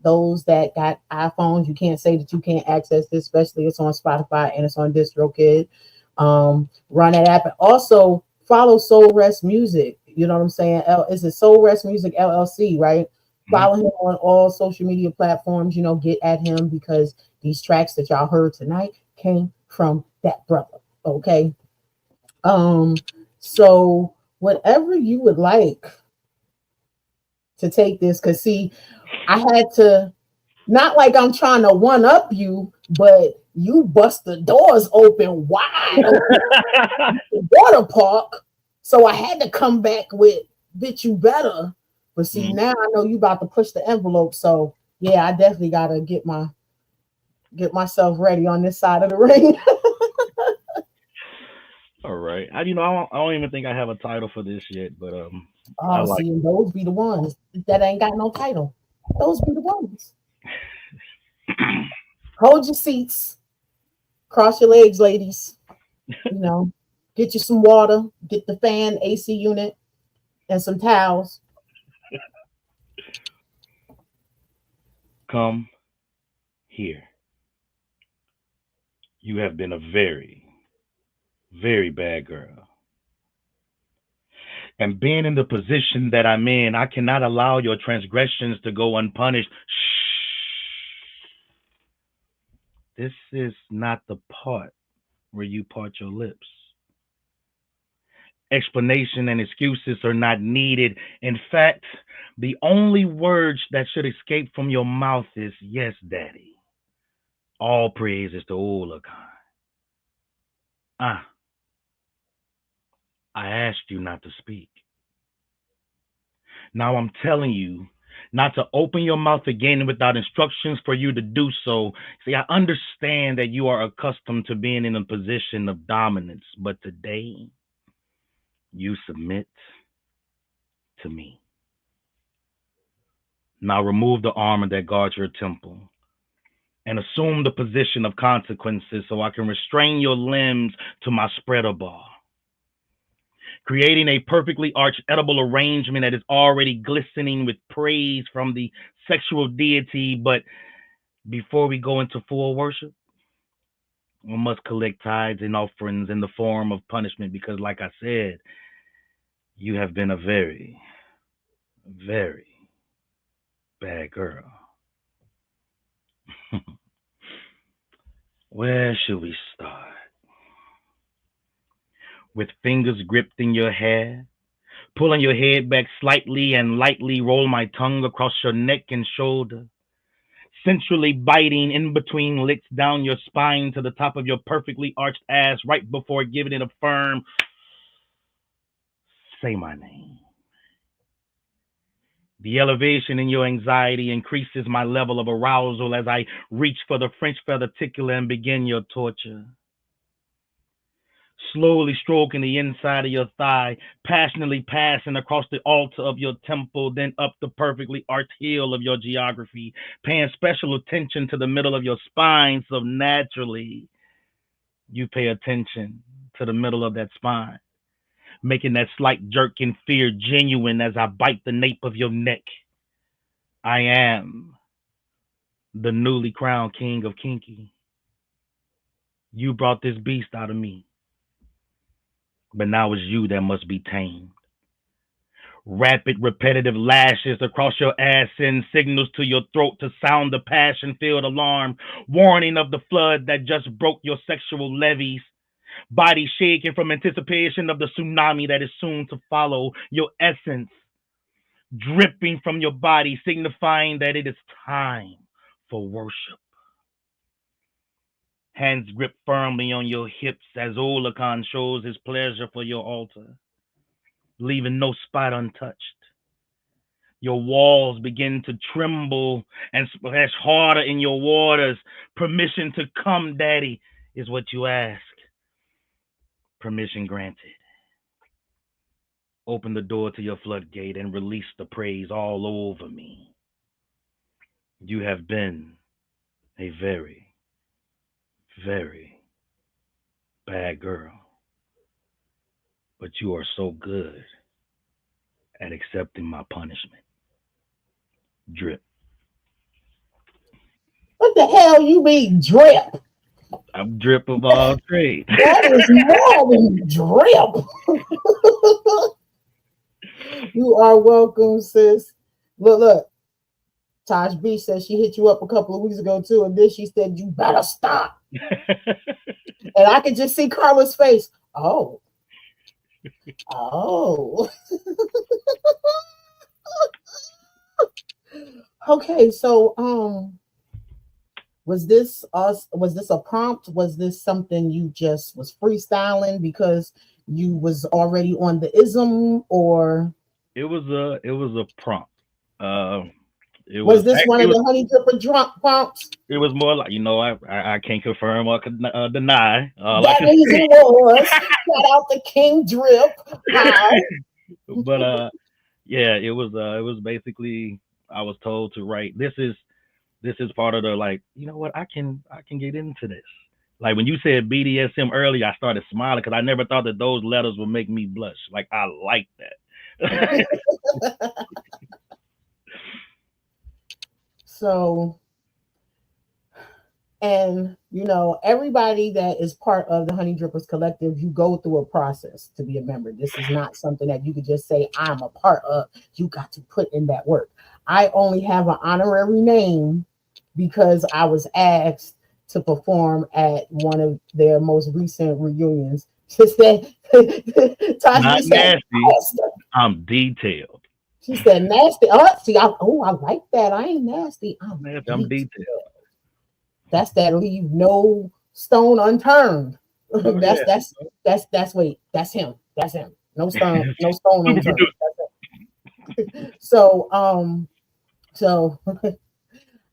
those that got iPhones, you can't say that you can't access this, especially it's on Spotify and it's on DistroKid. Run that app, and also follow Soul Rest Music. You know what I'm saying? Is it Soul Rest Music LLC, right? mhm. Follow him on all social media platforms. Get at him because these tracks that y'all heard tonight came from that brother. Okay. Um, so whatever you would like to take this, because see, I had to, not like I'm trying to one up you, but you bust the doors open wide open the water park. So I had to come back with bitch you better. But see, Mhm. now I know you about to push the envelope. So yeah, I definitely gotta get myself ready on this side of the ring. All right. I don't even think I have a title for this yet, but I Oh, like. see, and those be the ones that ain't got no title. Those be the ones. Hold your seats, cross your legs, ladies. You know, get you some water, get the fan, AC unit, and some towels. Come here. You have been a very, very bad girl. And being in the position that I'm in, I cannot allow your transgressions to go unpunished. Shh. This is not the part where you part your lips. Explanation and excuses are not needed. In fact, the only words that should escape from your mouth is yes, daddy. All praise is to Olakan. Ah, I asked you not to speak. Now I'm telling you not to open your mouth again without instructions for you to do so. See, I understand that you are accustomed to being in a position of dominance, but today you submit to me. Now remove the armor that guards your temple and assume the position of consequences so I can restrain your limbs to my spreader bar, creating a perfectly arched edible arrangement that is already glistening with praise from the sexual deity. But before we go into full worship, we must collect tithes and offerings in the form of punishment because, like I said, you have been a very, very bad girl. Where should we start? with fingers gripped in your hair, pulling your head back slightly and lightly roll my tongue across your neck and shoulder, sensually biting in between licks down your spine to the top of your perfectly arched ass right before giving it a firm say my name. The elevation in your anxiety increases my level of arousal as I reach for the French feather tickler and begin your torture. Slowly stroking the inside of your thigh, passionately passing across the altar of your temple, then up the perfectly arched heel of your geography, paying special attention to the middle of your spine, so naturally you pay attention to the middle of that spine, making that slight jerk in fear genuine as I bite the nape of your neck. I am the newly crowned king of kinky. You brought this beast out of me, but now it's you that must be tamed. Rapid, repetitive lashes across your ass send signals to your throat to sound the passion-filled alarm, warning of the flood that just broke your sexual levees. Body shaking from anticipation of the tsunami that is soon to follow. Your essence dripping from your body, signifying that it is time for worship. Hands grip firmly on your hips as Olakan shows his pleasure for your altar, leaving no spot untouched. Your walls begin to tremble and splash harder in your waters. Permission to come, Daddy, is what you ask. Permission granted. Open the door to your floodgate and release the praise all over me. You have been a very, very bad girl, but you are so good at accepting my punishment. Drip. What the hell you mean drip? I'm drip of all trades. That is more than drip. You are welcome, sis. Look. Taj B said she hit you up a couple of weeks ago too, and then she said you better stop. And I could just see Carla's face. Oh. Okay, so was this us? Was this a prompt? Was this something you just was freestyling because you was already on the ism, or it was a prompt. Uh, it was was this one it of was the honey dripper drunk prompts? it was more like I can't confirm or deny. All I That can means say, it was. Shout out to King Drip. How? but yeah, it was basically I was told to write. This is part of the like what I can get into this. Like when you said BDSM earlier, I started smiling because I never thought that those letters would make me blush. Like I like that. So, and everybody that is part of the Honey Drippers Collective, you go through a process to be a member. This is not something that you could just say I'm a part of. You got to put in that work. I only have an honorary name because I was asked to perform at one of their most recent reunions. She said, Not Tajmi said, nasty. I'm detailed. she said, nasty. I like that. I ain't nasty. I'm Nasty. I'm detailed. detailed. That's that leave no stone unturned. Oh yeah. That's wait, that's him. That's him. No stone Super unturned. producer. That's it. So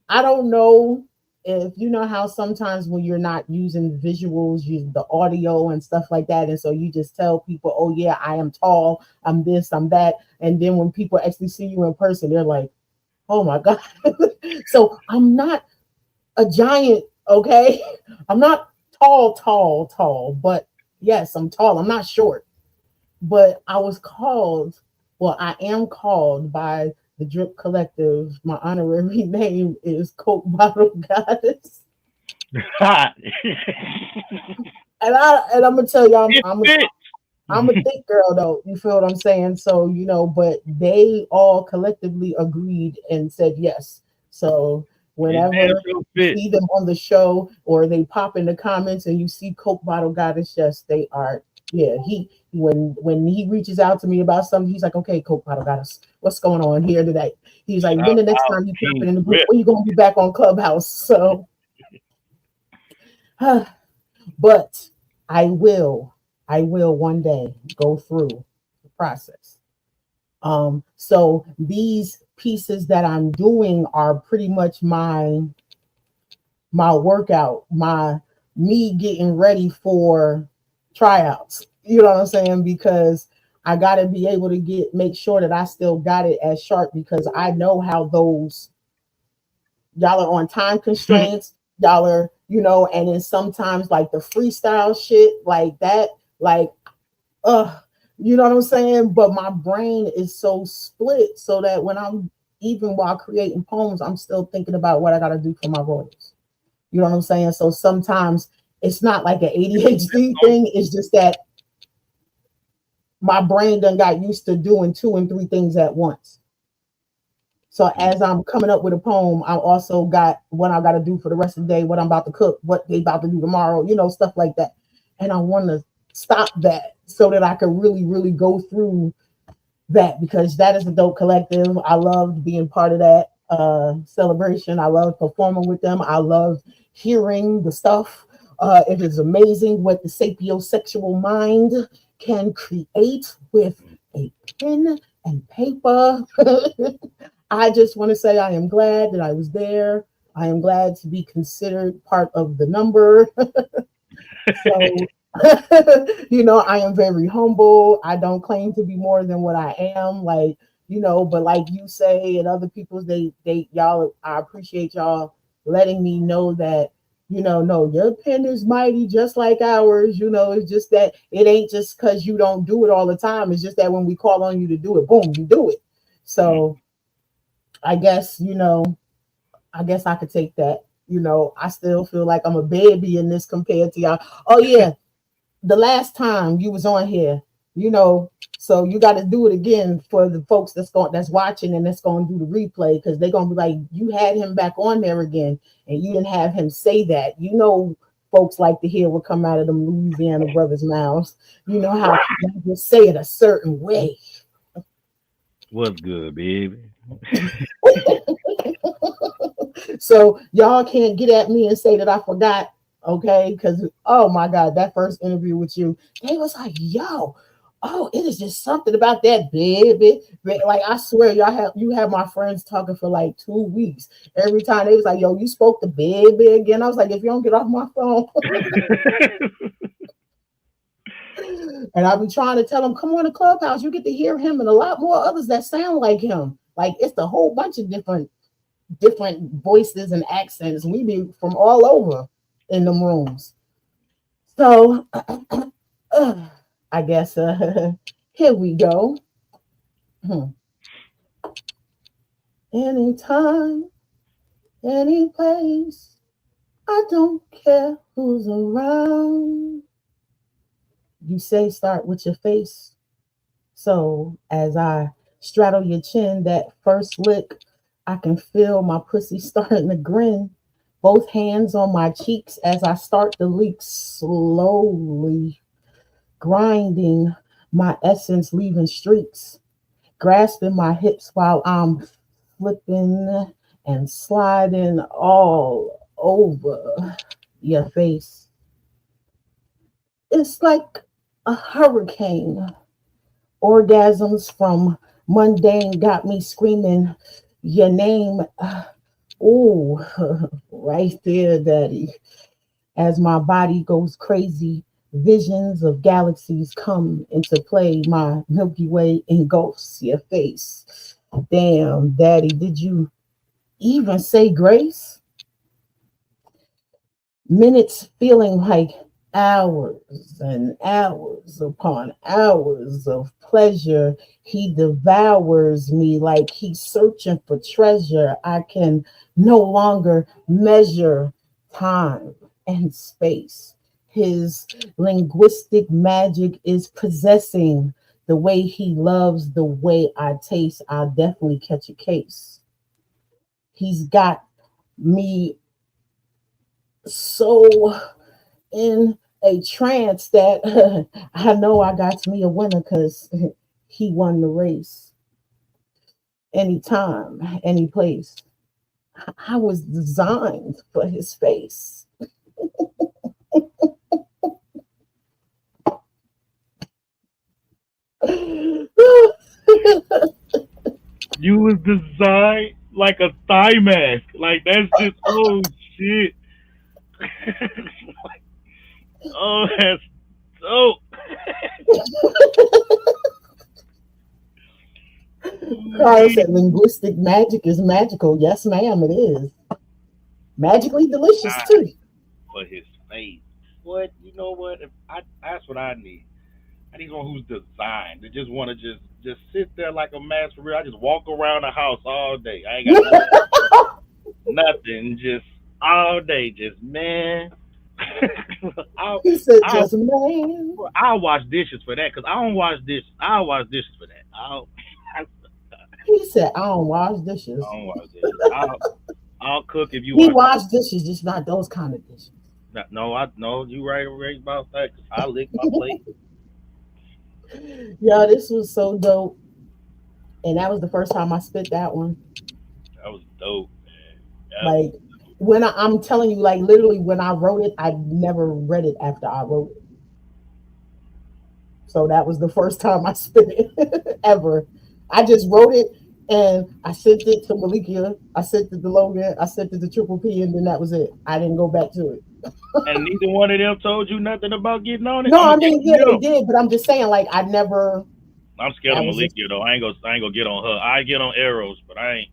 I don't know if you know how sometimes when you're not using visuals, you the audio and stuff like that, and so you just tell people, "Oh yeah, I am tall, I'm this, I'm that," and then when people actually see you in person, they're like, "Oh my god!" So I'm not a giant, okay? I'm not tall, but yes, I'm tall. I'm not short, but I am called by the Drip Collective. My honorary name is Coke Bottle Goddess. Hot. And I'm gonna tell you, It fits. I'm a thick girl though. You feel what I'm saying? So but they all collectively agreed and said yes. So It whenever damn sure you fit. see them on the show or they pop in the comments and you see Coke Bottle Goddess, yes, they are. Yeah, when he reaches out to me about something, he's like, okay, Coke Bottle got us. What's going on here today? He's like, when Shout the next out time you pop King in the group, Rip. when you gonna be back on Clubhouse? So, but I will one day go through the process. So these pieces that I'm doing are pretty much my workout, my me getting ready for tryouts. You know what I'm saying? Because I got to be able to make sure that I still got it as sharp because I know how those y'all are on time constraints. Y'all are, and then sometimes like the freestyle shit like that, like, uh, you know what I'm saying? But my brain is so split so that when I'm even while creating poems, I'm still thinking about what I got to do for my royals. You know what I'm saying? So sometimes it's not like an ADHD thing. It's just that my brain done got used to doing two and three things at once. So as I'm coming up with a poem, I also got what I got to do for the rest of the day, what I'm about to cook, what they about to do tomorrow, stuff like that. And I want to stop that so that I can really, really go through that because that is a dope collective. I loved being part of that celebration. I loved performing with them. I loved hearing the stuff. It is amazing what the sapiosexual mind can create with a pen and paper. I just want to say I am glad that I was there. I am glad to be considered part of the number. So, I am very humble. I don't claim to be more than what I am. Like, but like you say and other people, y'all, I appreciate y'all letting me know that, no, your pen is mighty just like ours. It's just that it ain't just because you don't do it all the time. It's just that when we call on you to do it, boom, you do it. So I guess, I guess I could take that. I still feel like I'm a baby in this compared to y'all. Oh yeah, the last time you was on here, so you got to do it again for the folks that's watching and that's going to do the replay because they're going to be like, you had him back on there again and you didn't have him say that. Folks like to hear what come out of them Louisiana brothers' mouths. You know how they just say it a certain way. What's good, baby? So y'all can't get at me and say that I forgot, okay? Because oh my God, that first interview with you, they was like, yo, oh, it is just something about that baby. Like I swear, you have my friends talking for like 2 weeks. Every time they was like, yo, you spoke to baby again. I was like, if you don't get off my phone. And I've been trying to tell them, come on to Clubhouse, you get to hear him and a lot more others that sound like him. Like it's a whole bunch of different voices and accents. We be from all over in them rooms. So I guess here we go. Hmm. Anytime, any place, I don't care who's around. You say start with your face. So as I straddle your chin, that first lick, I can feel my pussy starting to grin. Both hands on my cheeks as I start to leak slowly, grinding my essence, leaving streaks, grasping my hips while I'm flipping and sliding all over your face. It's like a hurricane. Orgasms from mundane got me screaming your name. Oh, right there, daddy. As my body goes crazy, visions of galaxies come into play. My Milky Way engulfs your face. Damn, daddy, did you even say grace? Minutes feeling like hours and hours upon hours of pleasure. He devours me like he's searching for treasure. I can no longer measure time and space. His linguistic magic is possessing the way he loves, the way I taste. I'll definitely catch a case. He's got me so in a trance that I know I got me a winner because he won the race anytime, any place. I was designed for his face. You was designed like a thigh mask. Like that's just oh shit. Oh, that's so. Carl said linguistic magic is magical. Yes, ma'am, it is. Magically delicious too. For his face. What you know? What if I? That's what I need. I need someone who's designed to just want to just sit there like a master for real. I just walk around the house all day. I ain't got to do nothing. Just all day. Just man. I'll, He said, I'll just man. I'll wash dishes for that because I don't wash dishes. I'll wash dishes for that. I He said, I don't wash dishes. don't wash dishes. I'll cook if you He wash. washed dishes, just not those kind of dishes. No, I no. You right about that. 'Cause I lick my plate. Yeah, this was so dope. And that was the first time I spit that one. That was dope, man. That was Like when I'm telling you, like literally when I wrote it, I never read it after I wrote it. So that was the first time I spit it ever. I just wrote it and I sent it to Malikia. I sent it to Logan. I sent it to Triple P, and then that was it. I didn't go back to it. and neither one of them told you nothing about getting on it. No, I'm I gonna mean, yeah, get they them. did, but I'm just saying, like, I never. I'm scared of That was just Malikia though. I ain't gonna get on her. I get on arrows, but I ain't.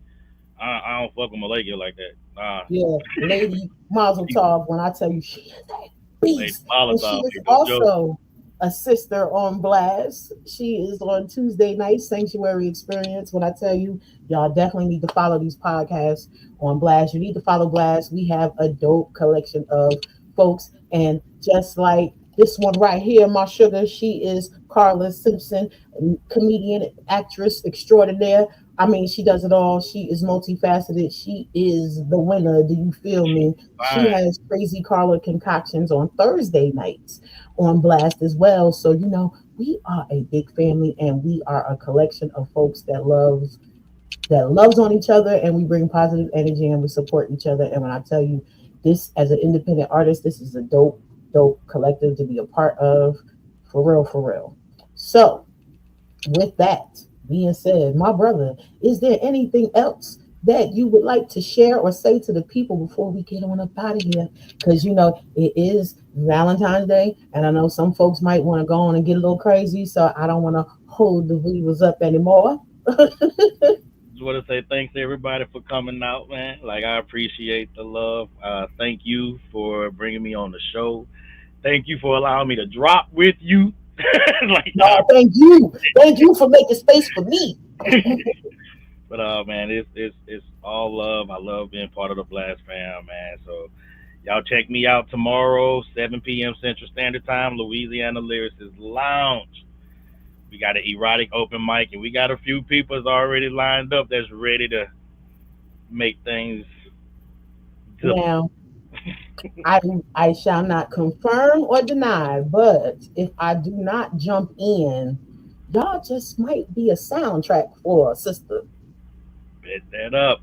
I don't fuck with Malikia like that. Nah. yeah, Lady Mazel She Tov. When I tell you she is a made beast, and she volatile is here, no joke. also a sister on Blast. She is on Tuesday night Sanctuary Experience. When I tell you, y'all definitely need to follow these podcasts on Blast. You need to follow Blast. We have a dope collection of folks, and just like this one right here, my sugar, she is Carla Simpson, comedian, actress extraordinaire. I mean, she does it all. She is multifaceted. She is the winner. Do you feel She me? She fine. has Crazy Carla concoctions on Thursday nights on Blast as well. So, we are a big family and we are a collection of folks that loves on each other, and we bring positive energy and we support each other. And when I tell you this as an independent artist, this is a dope, dope collective to be a part of, for real, for real. So, with that being said, my brother, is there anything else that you would like to share or say to the people before we get on up out of here? Because it is Valentine's Day, and I know some folks might want to go on and get a little crazy, so I don't want to hold the viewers up anymore. Just want to say thanks to everybody for coming out, man. Like I appreciate the love. Thank you for bringing me on the show. Thank you for allowing me to drop with you. like I, No, thank you. Thank you for making space for me. but man, it's all love. I love being part of the Blast fam, man. So y'all check me out tomorrow, 7 p.m. Central Standard Time, Louisiana Lyricist Lounge. We got an erotic open mic, and we got a few people that's already lined up that's ready to make things good. Now, I shall not confirm or deny, but if I do not jump in, y'all just might be a soundtrack for a sister. Bet that up.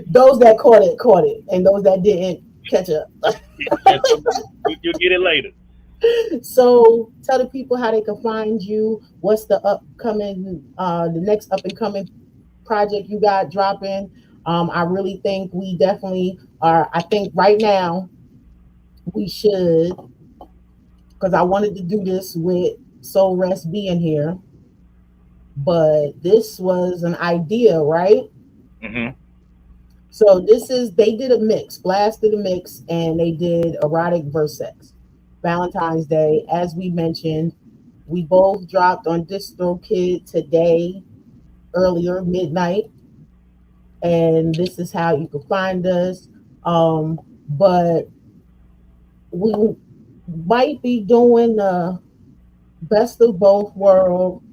Those that caught it, and those that didn't catch up. You'll get it later. So tell the people how they can find you. What's the next up and coming project you got dropping? I really think we definitely are. I think right now we should, because I wanted to do this with Soul Rest being here, but this was an idea, right? Hmm. So they did a mix, Blast did a mix, and they did Erotic versus Sex. Valentine's Day, as we mentioned, we both dropped on DistroKid today, earlier, midnight, and this is how you can find us. But we might be doing the best of both worlds.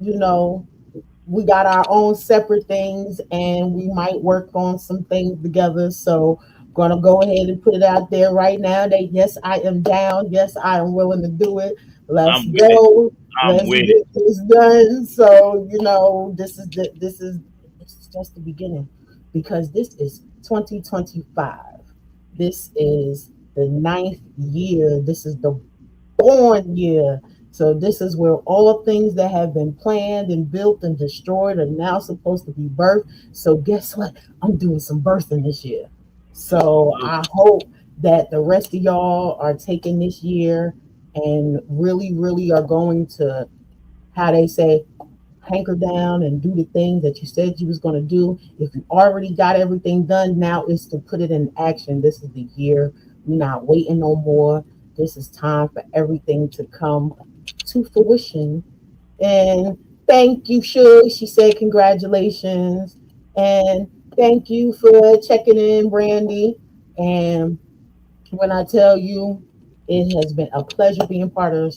You know, we got our own separate things, and we might work on some things together. So Gonna go ahead and put it out there right now that yes, I am down. Yes, I am willing to do it. Let's I'm with it. go. I'm Let's with it. get this done. So this is just the beginning because this is 2025. This is the ninth year. This is the born year. So this is where all things that have been planned and built and destroyed are now supposed to be birthed. So guess what? I'm doing some birthing this year. So Salute. I hope that the rest of y'all are taking this year and really, really are going to, how they say, hanker down and do the things that you said you was going to do. If you already got everything done, now it's to put it in action. This is the year. We're not waiting no more. This is time for everything to come to fruition. And thank you, Suge. She said congratulations. And thank you for checking in, Brandy. And when I tell you, it has been a pleasure being part of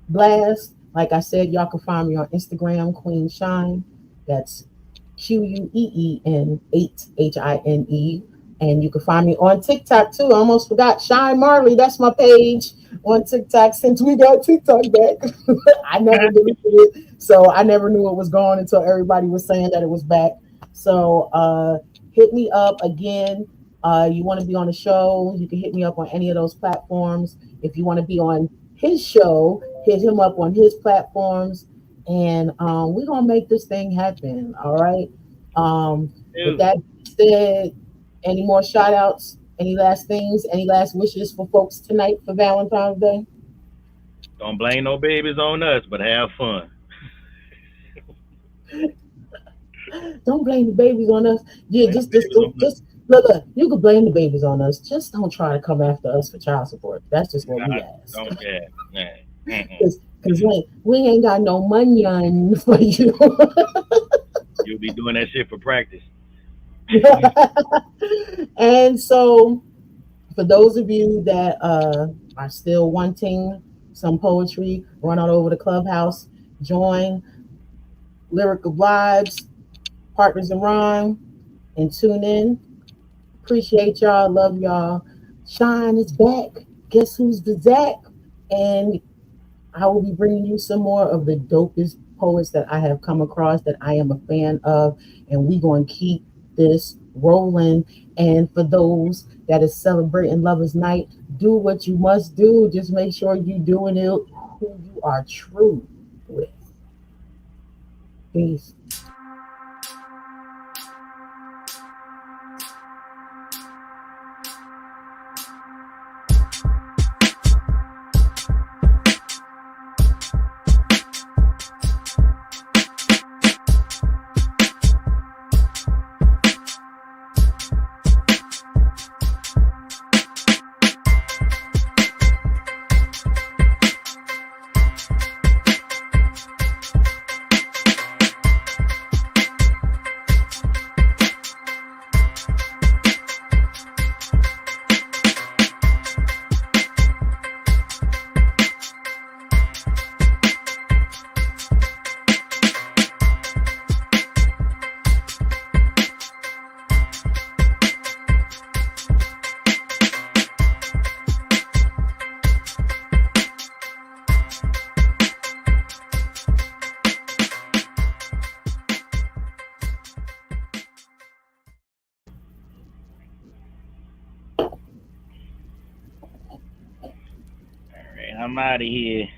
Blast. Like I said, y'all can find me on Instagram, Queen Shine. That's QUEEN8HINE. And you can find me on TikTok too. I almost forgot. Shine Marley, that's my page on TikTok since we got TikTok back. I never deleted it. So I never knew it was gone until everybody was saying that it was back. So hit me up again. You want to be on the show, you can hit me up on any of those platforms. If you want to be on his show, hit him up on his platforms. And we're going to make this thing happen. All right. With Ew. that said, any more shout outs? Any last things? Any last wishes for folks tonight for Valentine's Day? Don't blame no babies on us, but have fun. Don't blame the babies on us. Yeah, Blame the babies on us. just look. You can blame the babies on us. Just don't try to come after us for child support. That's just what we God, ask. don't, yeah, yeah. Mm-mm. Because we ain't got no money on for you. You'll be doing that shit for practice. And so, for those of you that are still wanting some poetry, run on over to Clubhouse, join Lyrical Vibes, Partners in Rhyme, and tune in. Appreciate y'all. Love y'all. Shine is back. Guess who's the Zach? And I will be bringing you some more of the dopest poets that I have come across that I am a fan of. And we're going to keep this rolling. And for those that is celebrating Lovers Night, do what you must do. Just make sure you're doing it who you are true with. Peace. All right, I'm out of here.